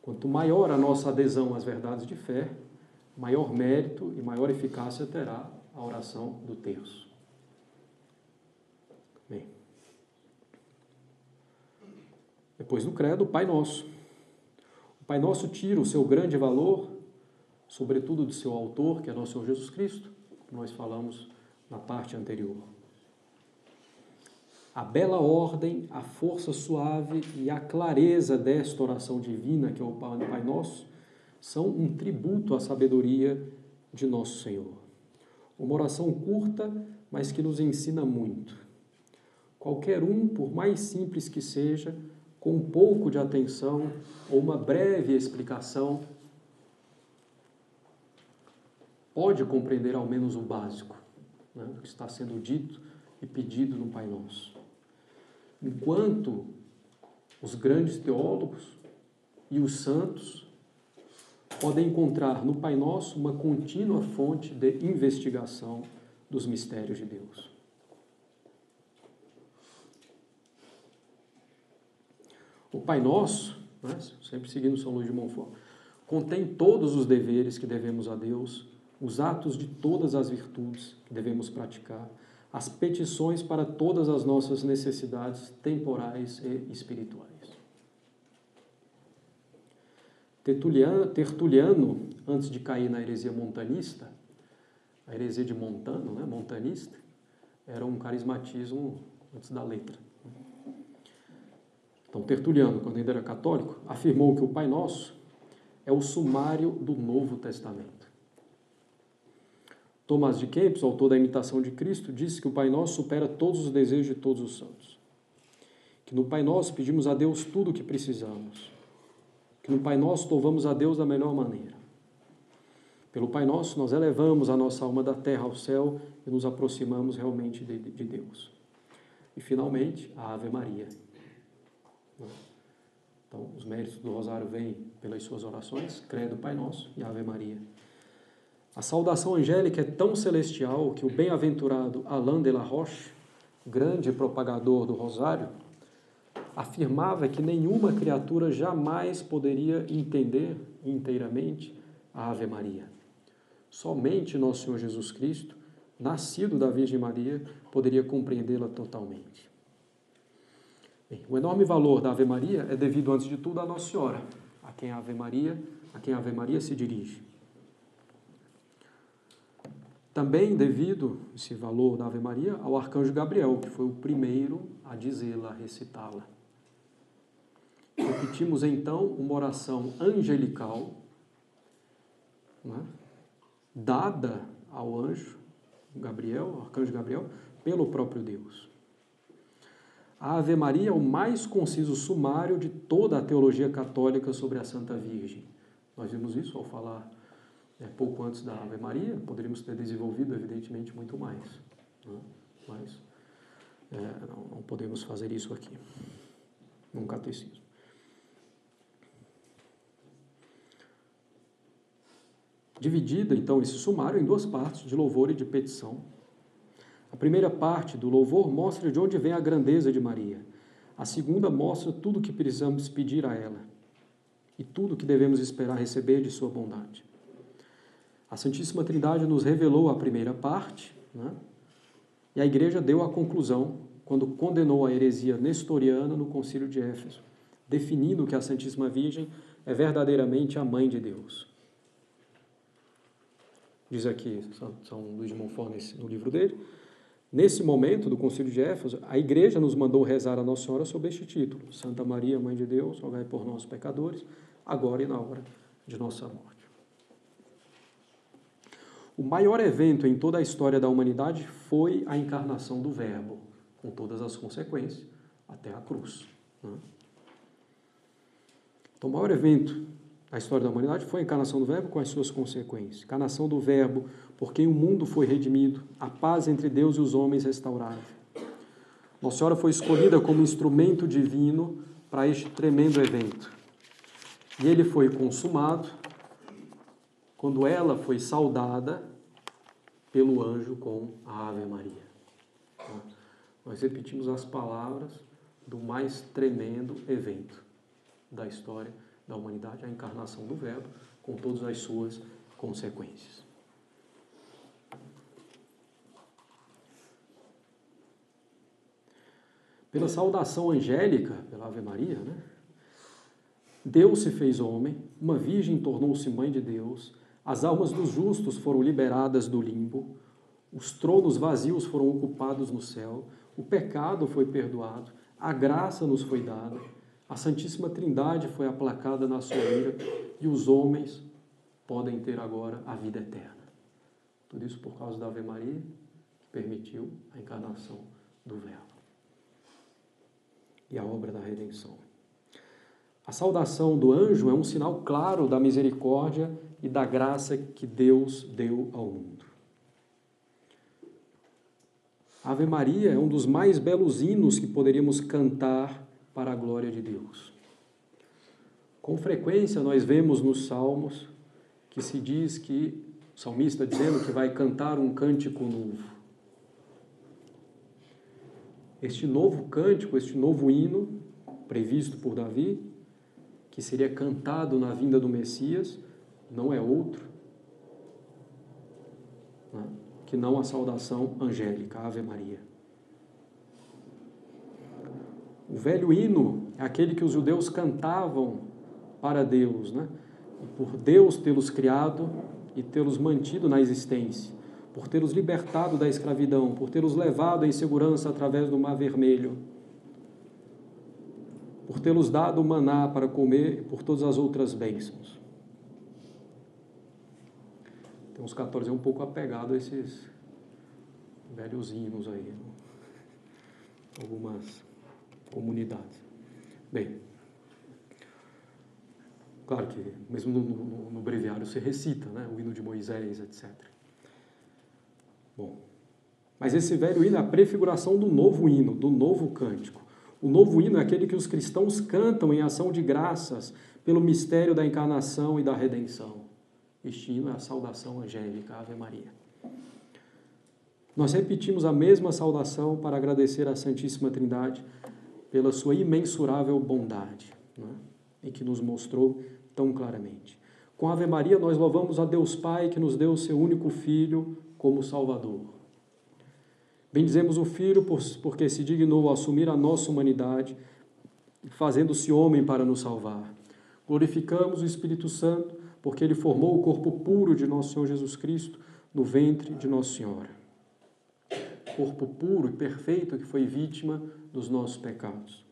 Quanto maior a nossa adesão às verdades de fé, maior mérito e maior eficácia terá a oração do terço. Bem. Depois do credo, o Pai Nosso. O Pai Nosso tira o seu grande valor, sobretudo do seu autor, que é nosso Senhor Jesus Cristo, como nós falamos na parte anterior. A bela ordem, a força suave e a clareza desta oração divina, que é o Pai Nosso, são um tributo à sabedoria de nosso Senhor. Uma oração curta, mas que nos ensina muito. Qualquer um, por mais simples que seja, com um pouco de atenção ou uma breve explicação, pode compreender ao menos o básico, né, do que está sendo dito e pedido no Pai Nosso. Enquanto os grandes teólogos e os santos podem encontrar no Pai Nosso uma contínua fonte de investigação dos mistérios de Deus. O Pai Nosso, né, sempre seguindo São Luís de Montfort, contém todos os deveres que devemos a Deus, os atos de todas as virtudes que devemos praticar, as petições para todas as nossas necessidades temporais e espirituais. Tertuliano, antes de cair na heresia montanista, a heresia de Montano, né, montanista, era um carismatismo antes da letra. Então, Tertuliano, quando ainda era católico, afirmou que o Pai Nosso é o sumário do Novo Testamento. Tomás de Kempis, autor da Imitação de Cristo, disse que o Pai Nosso supera todos os desejos de todos os santos. Que no Pai Nosso pedimos a Deus tudo o que precisamos. Que no Pai Nosso louvamos a Deus da melhor maneira. Pelo Pai Nosso nós elevamos a nossa alma da terra ao céu e nos aproximamos realmente de Deus. E finalmente, a Ave Maria. Então, os méritos do Rosário vêm pelas suas orações, Credo, Pai Nosso e Ave Maria. A saudação angélica é tão celestial que o bem-aventurado Alain de la Roche, grande propagador do Rosário, afirmava que nenhuma criatura jamais poderia entender inteiramente a Ave Maria. Somente nosso Senhor Jesus Cristo, nascido da Virgem Maria, poderia compreendê-la totalmente. Bem, o enorme valor da Ave Maria é devido, antes de tudo, a Nossa Senhora, a quem a Ave Maria se dirige. Também devido, esse valor da Ave Maria, ao arcanjo Gabriel, que foi o primeiro a dizê-la, a recitá-la. Repetimos, então, uma oração angelical, né, dada ao anjo Gabriel, ao arcanjo Gabriel, pelo próprio Deus. A Ave Maria é o mais conciso sumário de toda a teologia católica sobre a Santa Virgem. Nós vimos isso ao falar pouco antes da Ave Maria, poderíamos ter desenvolvido, evidentemente, muito mais. Né? Mas não podemos fazer isso aqui, num catecismo. Dividido, então, esse sumário em duas partes, de louvor e de petição. A primeira parte do louvor mostra de onde vem a grandeza de Maria. A segunda mostra tudo o que precisamos pedir a ela e tudo o que devemos esperar receber de sua bondade. A Santíssima Trindade nos revelou a primeira parte, né? E a Igreja deu a conclusão quando condenou a heresia nestoriana no Concílio de Éfeso, definindo que a Santíssima Virgem é verdadeiramente a Mãe de Deus. Diz aqui São Luís de Montfort no livro dele, nesse momento do Concílio de Éfeso, a Igreja nos mandou rezar a Nossa Senhora sob este título: Santa Maria, Mãe de Deus, rogai por nós pecadores, agora e na hora de nossa morte. O maior evento em toda a história da humanidade foi a encarnação do Verbo, com todas as consequências, até a cruz. Né? Então, o maior evento da história da humanidade foi a encarnação do Verbo com as suas consequências. Encarnação do Verbo, por quem o mundo foi redimido, a paz entre Deus e os homens restaurada. Nossa Senhora foi escolhida como instrumento divino para este tremendo evento. E ele foi consumado quando ela foi saudada pelo anjo com a Ave Maria. Nós repetimos as palavras do mais tremendo evento da história da humanidade, a encarnação do Verbo, com todas as suas consequências. Pela saudação angélica, pela Ave Maria, né? Deus se fez homem, uma virgem tornou-se mãe de Deus, as almas dos justos foram liberadas do limbo, os tronos vazios foram ocupados no céu, o pecado foi perdoado, a graça nos foi dada, a Santíssima Trindade foi aplacada na sua ira e os homens podem ter agora a vida eterna. Tudo isso por causa da Ave Maria, que permitiu a encarnação do Verbo e a obra da redenção. A saudação do anjo é um sinal claro da misericórdia e da graça que Deus deu ao mundo. A Ave Maria é um dos mais belos hinos que poderíamos cantar para a glória de Deus. Com frequência nós vemos nos Salmos que se diz que, o salmista dizendo que vai cantar um cântico novo. Este novo cântico, este novo hino, previsto por Davi, que seria cantado na vinda do Messias, não é outro, né, que não a saudação angélica, Ave Maria. O velho hino é aquele que os judeus cantavam para Deus, né? E por Deus tê-los criado e tê-los mantido na existência, por tê-los libertado da escravidão, por tê-los levado em segurança através do Mar Vermelho, por tê-los dado o maná para comer e por todas as outras bênçãos. Tem uns católicos um pouco apegados a esses velhos hinos aí, né? Algumas comunidades. Bem, claro que mesmo no breviário se recita, né, o hino de Moisés, etc. Bom, mas esse velho hino é a prefiguração do novo hino, do novo cântico. O novo hino é aquele que os cristãos cantam em ação de graças pelo mistério da encarnação e da redenção. Este hino é a saudação angélica, Ave Maria. Nós repetimos a mesma saudação para agradecer à Santíssima Trindade pela sua imensurável bondade, né, e que nos mostrou tão claramente. Com a Ave Maria nós louvamos a Deus Pai que nos deu o seu único Filho como Salvador. Bendizemos o Filho porque se dignou a assumir a nossa humanidade, fazendo-se homem para nos salvar. Glorificamos o Espírito Santo porque ele formou o corpo puro de nosso Senhor Jesus Cristo no ventre de Nossa Senhora. Corpo puro e perfeito que foi vítima dos nossos pecados.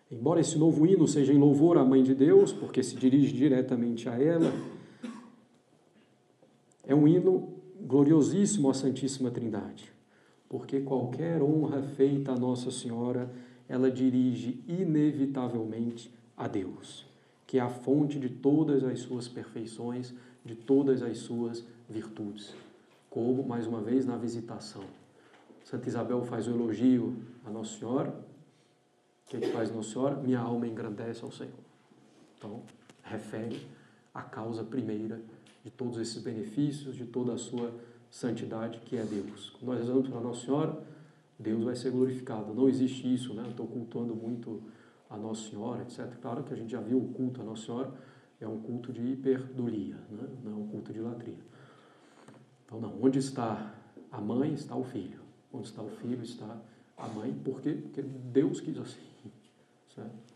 Embora esse novo hino seja em louvor à Mãe de Deus, porque se dirige diretamente a ela, é um hino gloriosíssimo à Santíssima Trindade, porque qualquer honra feita a Nossa Senhora, ela dirige inevitavelmente a Deus, que é a fonte de todas as suas perfeições, de todas as suas virtudes. Como, mais uma vez, na visitação. Santa Isabel faz o elogio a Nossa Senhora. O que faz Nossa Senhora? Minha alma engrandece ao Senhor. Então, refere à causa primeira de todos esses benefícios, de toda a sua santidade, que é Deus. Quando nós rezamos para Nossa Senhora, Deus vai ser glorificado. Não existe isso, né? Eu estou cultuando muito a Nossa Senhora, etc. Claro que a gente já viu o culto a Nossa Senhora, é um culto de hiperdulia, né? Não é um culto de latria. Então, não. Onde está a mãe, está o filho. Onde está o filho, está a mãe. Por quê? Porque Deus quis assim. Certo?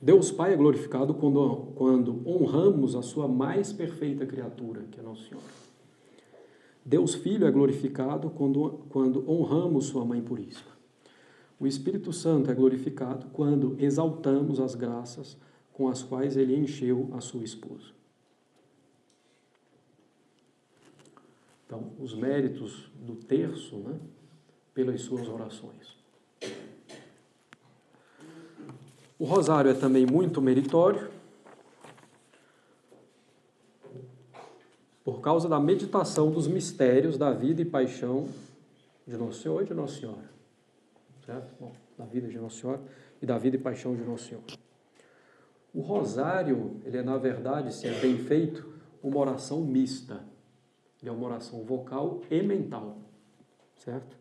Deus Pai é glorificado quando honramos a sua mais perfeita criatura, que é Nossa Senhora. Deus Filho é glorificado quando honramos sua Mãe Puríssima. O Espírito Santo é glorificado quando exaltamos as graças com as quais ele encheu a sua esposa. Então, os méritos do terço, né, pelas suas orações. O rosário é também muito meritório, por causa da meditação dos mistérios da vida e paixão de Nosso Senhor e de Nossa Senhora. Certo? Bom, da vida de Nossa Senhora e da vida e paixão de Nossa Senhora. O rosário, ele é, na verdade, se é bem feito, uma oração mista. Ele é uma oração vocal e mental, certo?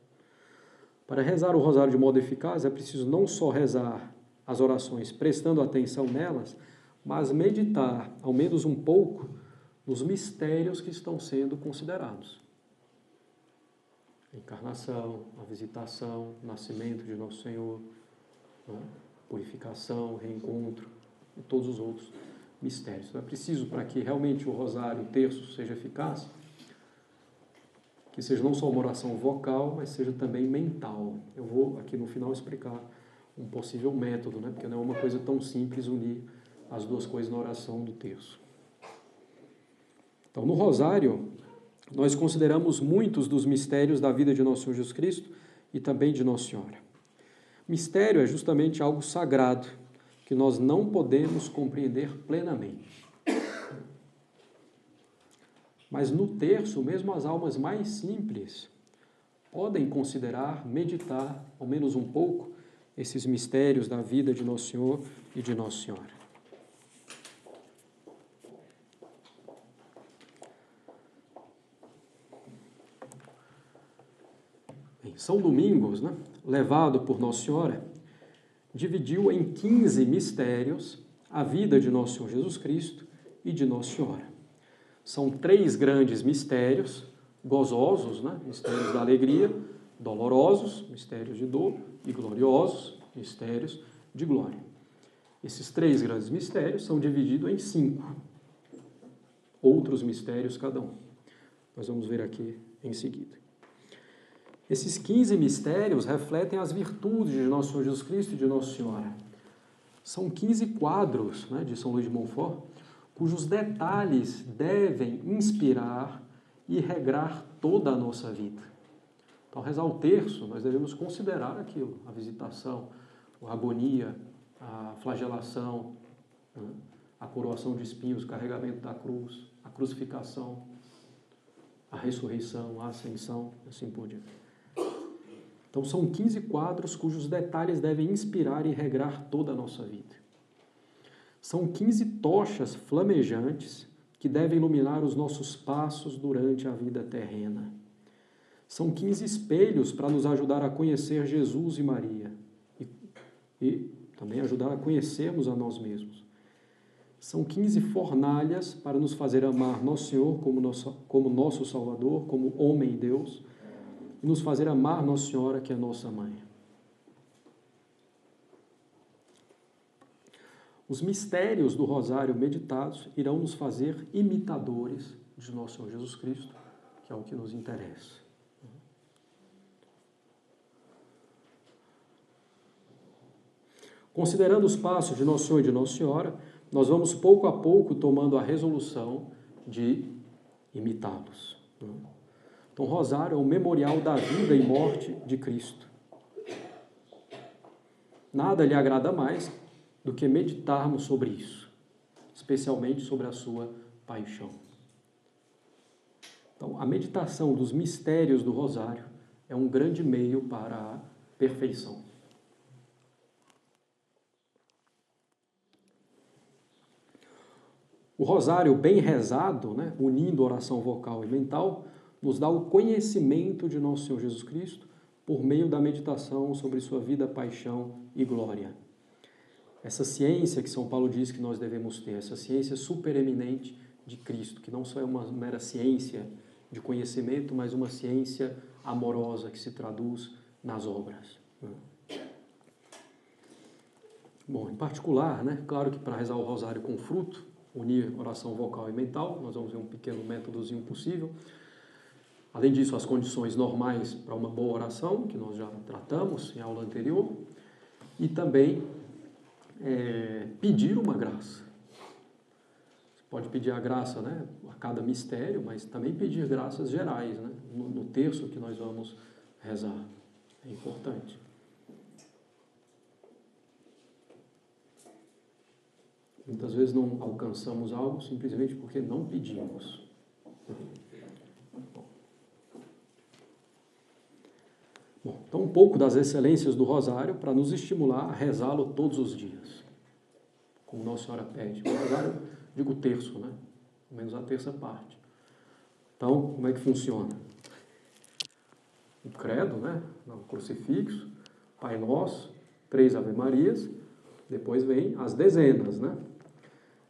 Para rezar o rosário de modo eficaz, é preciso não só rezar as orações prestando atenção nelas, mas meditar, ao menos um pouco, nos mistérios que estão sendo considerados. A encarnação, a visitação, o nascimento de Nosso Senhor, né? Purificação, reencontro e todos os outros mistérios. Então é preciso, para que realmente o rosário, o terço, seja eficaz, que seja não só uma oração vocal, mas seja também mental. Eu vou aqui no final explicar um possível método, né? Porque não é uma coisa tão simples unir as duas coisas na oração do terço. Então, no rosário, nós consideramos muitos dos mistérios da vida de Nosso Senhor Jesus Cristo e também de Nossa Senhora. Mistério é justamente algo sagrado, que nós não podemos compreender plenamente. Mas no terço, mesmo as almas mais simples podem considerar, meditar, ao menos um pouco, esses mistérios da vida de Nosso Senhor e de Nossa Senhora. Bem, São Domingos, né, levado por Nossa Senhora, dividiu em 15 mistérios a vida de Nosso Senhor Jesus Cristo e de Nossa Senhora. São 3 grandes mistérios, gozosos, né, mistérios da alegria, dolorosos, mistérios de dor, e gloriosos, mistérios de glória. Esses 3 grandes mistérios são divididos em 5 outros mistérios cada um. Nós vamos ver aqui em seguida. Esses 15 mistérios refletem as virtudes de Nosso Senhor Jesus Cristo e de Nossa Senhora. São 15 quadros, né, de São Luís de Montfort, cujos detalhes devem inspirar e regrar toda a nossa vida. Então, rezar o terço, nós devemos considerar aquilo, a visitação, a agonia, a flagelação, né, a coroação de espinhos, o carregamento da cruz, a crucificação, a ressurreição, a ascensão, assim por diante. Então, são 15 quadros cujos detalhes devem inspirar e regrar toda a nossa vida. São 15 tochas flamejantes que devem iluminar os nossos passos durante a vida terrena. São 15 espelhos para nos ajudar a conhecer Jesus e Maria e também ajudar a conhecermos a nós mesmos. São 15 fornalhas para nos fazer amar Nosso Senhor como nosso Salvador, como homem e Deus, e nos fazer amar Nossa Senhora, que é nossa mãe. Os mistérios do rosário meditados irão nos fazer imitadores de Nosso Senhor Jesus Cristo, que é o que nos interessa. Considerando os passos de Nosso Senhor e de Nossa Senhora, nós vamos pouco a pouco tomando a resolução de imitá-los. Então, o rosário é um memorial da vida e morte de Cristo. Nada lhe agrada mais do que meditarmos sobre isso, especialmente sobre a sua paixão. Então, a meditação dos mistérios do rosário é um grande meio para a perfeição. O rosário bem rezado, né, unindo oração vocal e mental, nos dá o conhecimento de Nosso Senhor Jesus Cristo por meio da meditação sobre sua vida, paixão e glória. Essa ciência que São Paulo diz que nós devemos ter, essa ciência supereminente de Cristo, que não só é uma mera ciência de conhecimento, mas uma ciência amorosa que se traduz nas obras. Bom, em particular, né, claro que para rezar o rosário com fruto, unir oração vocal e mental, nós vamos ver um pequeno métodozinho possível. Além disso, as condições normais para uma boa oração, que nós já tratamos em aula anterior, e também pedir uma graça. Você pode pedir a graça, né, a cada mistério, mas também pedir graças gerais, né, no terço que nós vamos rezar. É importante. Muitas vezes não alcançamos algo simplesmente porque não pedimos. Bom, Bom, então, um pouco das excelências do rosário para nos estimular a rezá-lo todos os dias, como Nossa Senhora pede. O rosário, digo terço, né? Pelo menos a terça parte. Então, como é que funciona? O credo, né? O crucifixo, Pai Nosso, 3 Ave-Marias, depois vem as dezenas, né?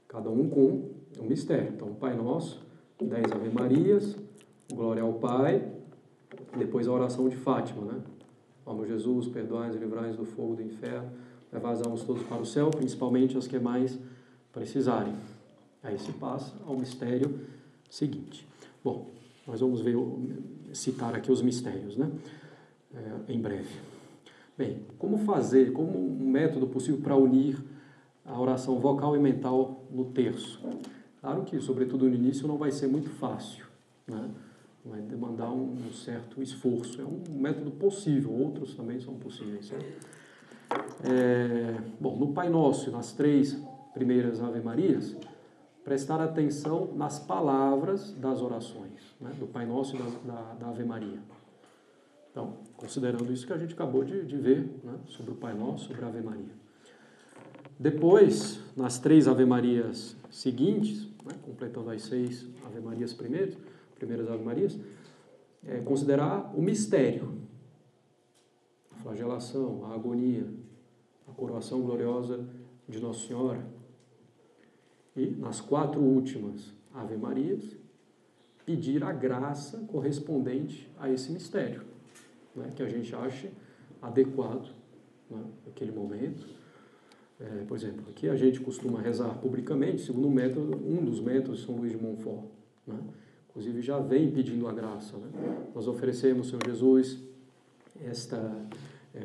Cada um com um mistério. Então, Pai Nosso, 10 Ave-Marias, Glória ao Pai, depois a oração de Fátima, né? Ó meu Jesus, perdoai e livrai-nos do fogo do inferno, levai as almas todas para o céu, principalmente as que mais precisarem. Aí se passa ao mistério seguinte. Bom, nós vamos citar aqui os mistérios, né? Em breve. Bem, como fazer, como um método possível para unir a oração vocal e mental no terço? Claro que, sobretudo no início, não vai ser muito fácil, né? Vai demandar um certo esforço. É um método possível, outros também são possíveis. Né? Bom, no Pai Nosso, nas 3 primeiras Ave-Marias, prestar atenção nas palavras das orações, né? Do Pai Nosso e da Ave Maria. Então, considerando isso que a gente acabou de ver, né? Sobre o Pai Nosso, sobre a Ave Maria. Depois, nas 3 Ave-Marias seguintes, né? Completando as 6 Ave-Marias primeiras Ave-Marias, considerar o mistério, a flagelação, a agonia, a coroação gloriosa de Nossa Senhora. E, nas 4 últimas Ave-Marias, pedir a graça correspondente a esse mistério, né, que a gente ache adequado, né, naquele momento. Por exemplo, aqui a gente costuma rezar publicamente, segundo um dos métodos de São Luís de Montfort, né? Inclusive já vem pedindo a graça, né? Nós oferecemos, Senhor Jesus, esta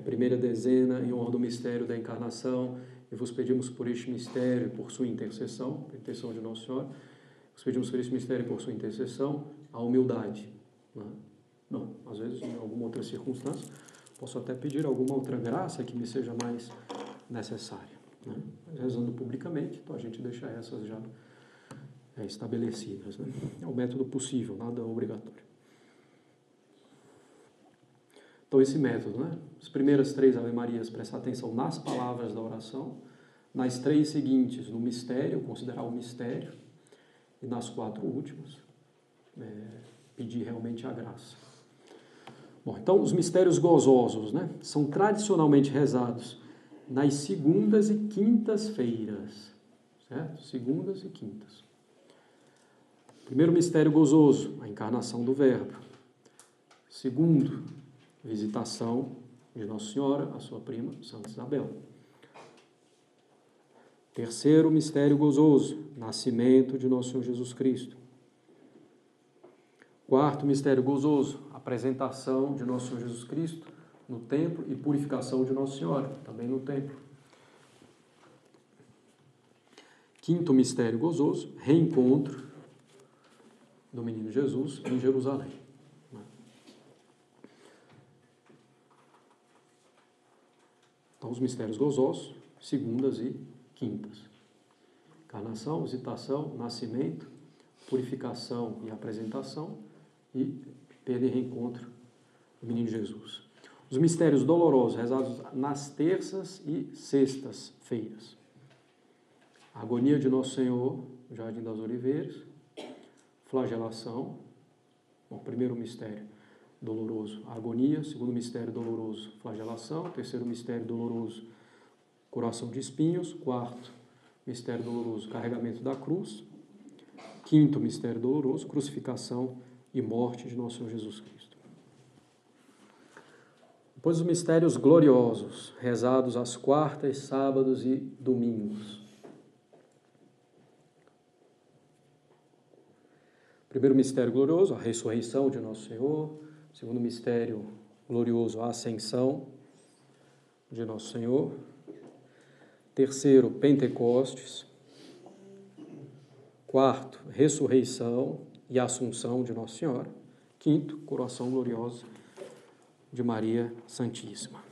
primeira dezena em honra do mistério da encarnação, e vos pedimos por este mistério, por sua intercessão, por intercessão de Nossa Senhora, vos pedimos por este mistério e por sua intercessão, a humildade. Né? Não, às vezes, em alguma outra circunstância, posso até pedir alguma outra graça que me seja mais necessária. Né? Rezando publicamente, então a gente deixa essas já estabelecidas. Né? É um método possível, nada obrigatório. Então, esse método, né? As primeiras 3 Ave-Marias, prestar atenção nas palavras da oração, nas 3 seguintes, no mistério, considerar o mistério, e nas 4 últimas, pedir realmente a graça. Bom, então, os mistérios gozosos, né? São tradicionalmente rezados nas segundas e quintas-feiras, certo? Segundas e quintas. Primeiro mistério gozoso, a encarnação do Verbo. Segundo, visitação de Nossa Senhora, a sua prima, Santa Isabel. Terceiro mistério gozoso, nascimento de Nosso Senhor Jesus Cristo. Quarto mistério gozoso, apresentação de Nosso Senhor Jesus Cristo no templo e purificação de Nossa Senhora, também no templo. Quinto mistério gozoso, reencontro do menino Jesus em Jerusalém. Então, os mistérios gozosos, segundas e quintas. Encarnação, visitação, nascimento, purificação e apresentação e perda e reencontro do menino Jesus. Os mistérios dolorosos, rezados nas terças e sextas-feiras. A agonia de Nosso Senhor, no Jardim das Oliveiras. Flagelação, bom, primeiro mistério doloroso, a agonia, segundo mistério doloroso, flagelação, terceiro mistério doloroso, coroação de espinhos, quarto mistério doloroso, carregamento da cruz, quinto mistério doloroso, crucificação e morte de Nosso Senhor Jesus Cristo. Depois os mistérios gloriosos, rezados às quartas, sábados e domingos. Primeiro mistério glorioso, a ressurreição de Nosso Senhor. Segundo mistério glorioso, a ascensão de Nosso Senhor. Terceiro, Pentecostes. Quarto, ressurreição e assunção de Nossa Senhora. Quinto, coroação gloriosa de Maria Santíssima.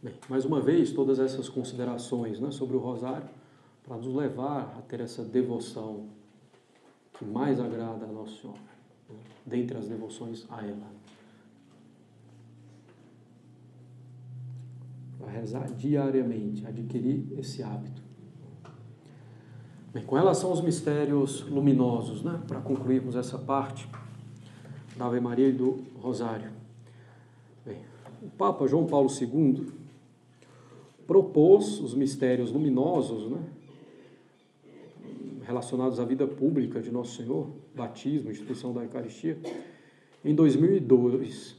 Bem, mais uma vez, todas essas considerações, né, sobre o rosário, para nos levar a ter essa devoção que mais agrada a Nossa Senhora. dentre as devoções a ela. Para rezar diariamente, adquirir esse hábito. Bem, com relação aos mistérios luminosos, né, para concluirmos essa parte da Ave Maria e do Rosário. Bem, o Papa João Paulo II propôs os mistérios luminosos, né, relacionados à vida pública de Nosso Senhor, batismo, instituição da Eucaristia, em 2002.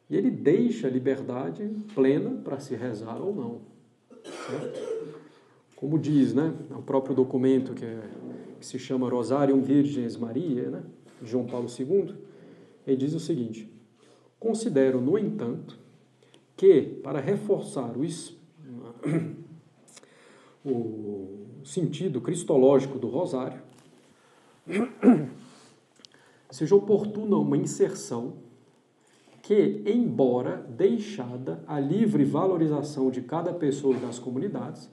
E ele deixa a liberdade plena para se rezar ou não. Certo? Como diz, né, o próprio documento que se chama Rosarium Virgens Maria, né, de João Paulo II, ele diz o seguinte: considero, no entanto, que para reforçar o sentido cristológico do rosário, seja oportuna uma inserção que, embora deixada à livre valorização de cada pessoa e das comunidades,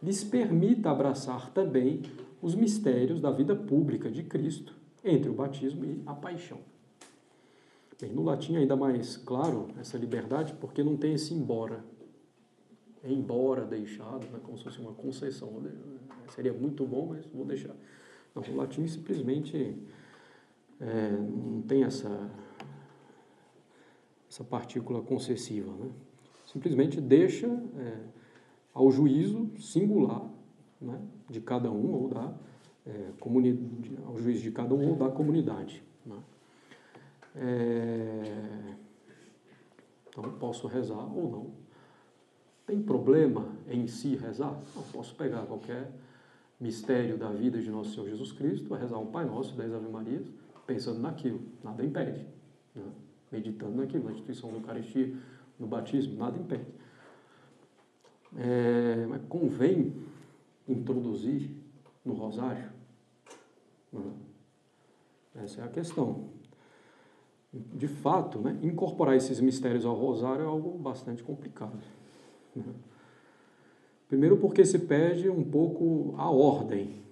lhes permita abraçar também os mistérios da vida pública de Cristo, entre o batismo e a paixão. Bem, no latim é ainda mais claro essa liberdade, porque não tem esse embora. É embora deixado, né, como se fosse uma concessão. Seria muito bom, mas vou deixar. Não, o latim simplesmente não tem essa partícula concessiva. Né? Simplesmente deixa ao juízo singular, né, de cada um ou da comunidade, ao juízo de cada um ou da comunidade. Né? Então, posso rezar ou não. Tem problema em si rezar? Não, posso pegar qualquer mistério da vida de Nosso Senhor Jesus Cristo, rezar um Pai Nosso, 10 Ave Marias, pensando naquilo, nada impede. Né? Meditando naquilo, na instituição da Eucaristia, no batismo, nada impede. Mas convém introduzir no rosário? Não. Essa é a questão. De fato, né, incorporar esses mistérios ao rosário é algo bastante complicado. Né? Primeiro porque se perde um pouco a ordem.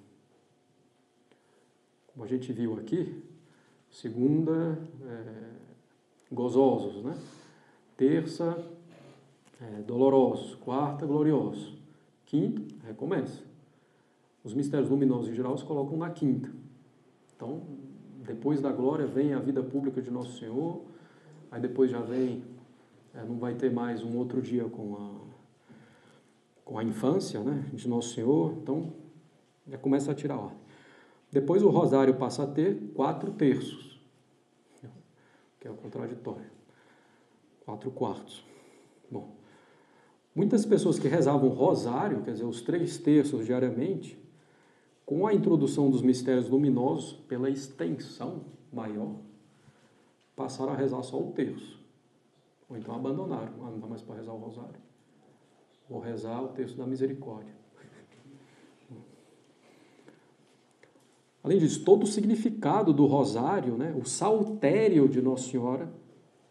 Como a gente viu aqui, segunda, gozosos, né? Terça, dolorosos, quarta, gloriosos, quinta, recomeça. Os mistérios luminosos em geral se colocam na quinta. Então, depois da glória vem a vida pública de Nosso Senhor, aí depois já vem, não vai ter mais um outro dia com a infância, né, de Nosso Senhor, então já começa a tirar a ordem. Depois o rosário passa a ter 4 terços, que é o contraditório, 4 quartos. Bom, muitas pessoas que rezavam rosário, quer dizer, os 3 terços diariamente, com a introdução dos mistérios luminosos, pela extensão maior, passaram a rezar só o terço. Ou então abandonaram, não dá mais para rezar o rosário. Vou rezar o terço da misericórdia. Além disso, todo o significado do rosário, né, o saltério de Nossa Senhora,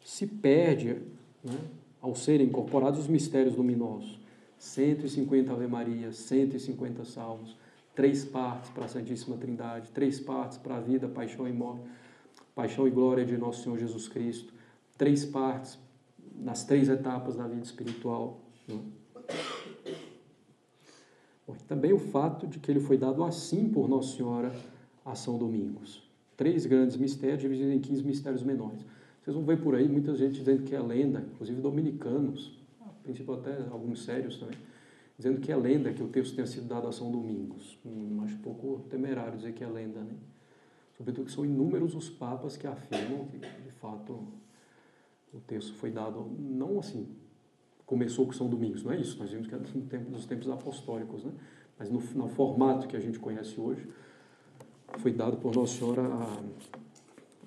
se perde, né, ao serem incorporados os mistérios luminosos. 150 Ave Marias, 150 salmos, 3 partes para a Santíssima Trindade, 3 partes para a vida, paixão e morte, paixão e glória de Nosso Senhor Jesus Cristo, 3 partes nas 3 etapas da vida espiritual. Né? Bom, também o fato de que ele foi dado assim por Nossa Senhora a São Domingos. 3 grandes mistérios divididos em 15 mistérios menores. Vocês vão ver por aí muita gente dizendo que é lenda, inclusive dominicanos, a princípio até alguns sérios também, dizendo que é lenda que o texto tenha sido dado a São Domingos. Acho pouco temerário dizer que é lenda, né? Sobretudo que são inúmeros os papas que afirmam que, de fato, o texto foi dado, não assim, começou com São Domingos, não é isso, nós vimos que é dos tempos apostólicos, né? Mas no formato que a gente conhece hoje, foi dado por Nossa Senhora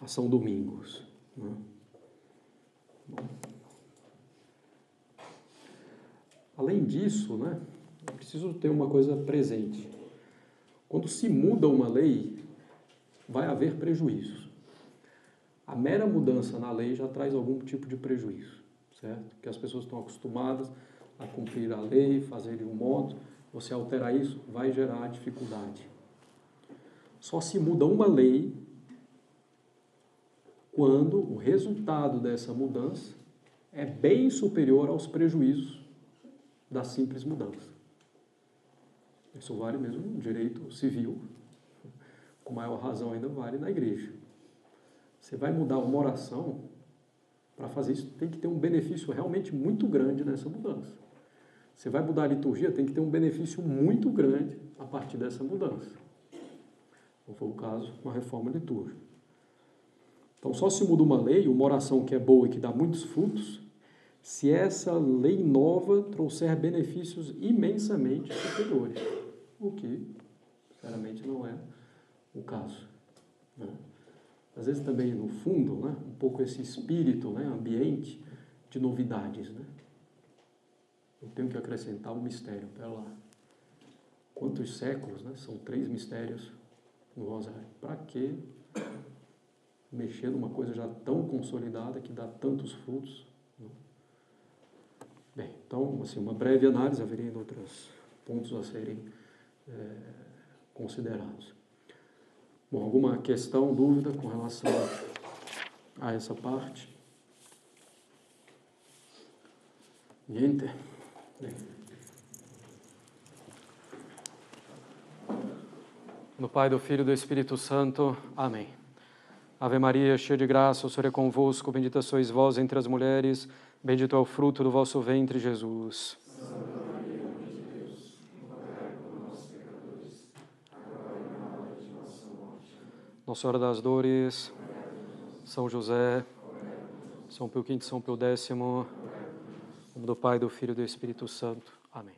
a São Domingos. Né? Bom. Além disso, né, é preciso ter uma coisa presente. Quando se muda uma lei, vai haver prejuízos. A mera mudança na lei já traz algum tipo de prejuízo, certo? Porque as pessoas estão acostumadas a cumprir a lei, fazer de um modo, você alterar isso, vai gerar dificuldade. Só se muda uma lei quando o resultado dessa mudança é bem superior aos prejuízos da simples mudança. Isso vale mesmo no direito civil, com maior razão ainda vale na igreja. Você vai mudar uma oração, para fazer isso tem que ter um benefício realmente muito grande nessa mudança. Você vai mudar a liturgia, tem que ter um benefício muito grande a partir dessa mudança. Não foi o caso com a reforma litúrgica. Então, só se muda uma lei, uma oração que é boa e que dá muitos frutos, se essa lei nova trouxer benefícios imensamente superiores, o que, sinceramente, não é o caso. Né? Às vezes também, no fundo, né, um pouco esse espírito, né, ambiente de novidades. Né? Eu tenho que acrescentar um mistério, pera lá. Quantos séculos, né? São 3 mistérios no Rosário. Para que mexer numa coisa já tão consolidada, que dá tantos frutos? Né? Bem, então, assim, uma breve análise, haveria outros pontos a serem considerados. Bom, alguma questão, dúvida com relação a essa parte? Niente? Bem. No Pai, do Filho e do Espírito Santo. Amém. Ave Maria, cheia de graça, o Senhor é convosco, bendita sois vós entre as mulheres, bendito é o fruto do vosso ventre, Jesus. Santa Maria, Mãe de Deus, rogai por nós, pecadores, agora e na hora de nossa morte. Nossa Senhora das Dores, São José, São Pio V, São Pio X, em nome do Pai, do Filho e do Espírito Santo. Amém.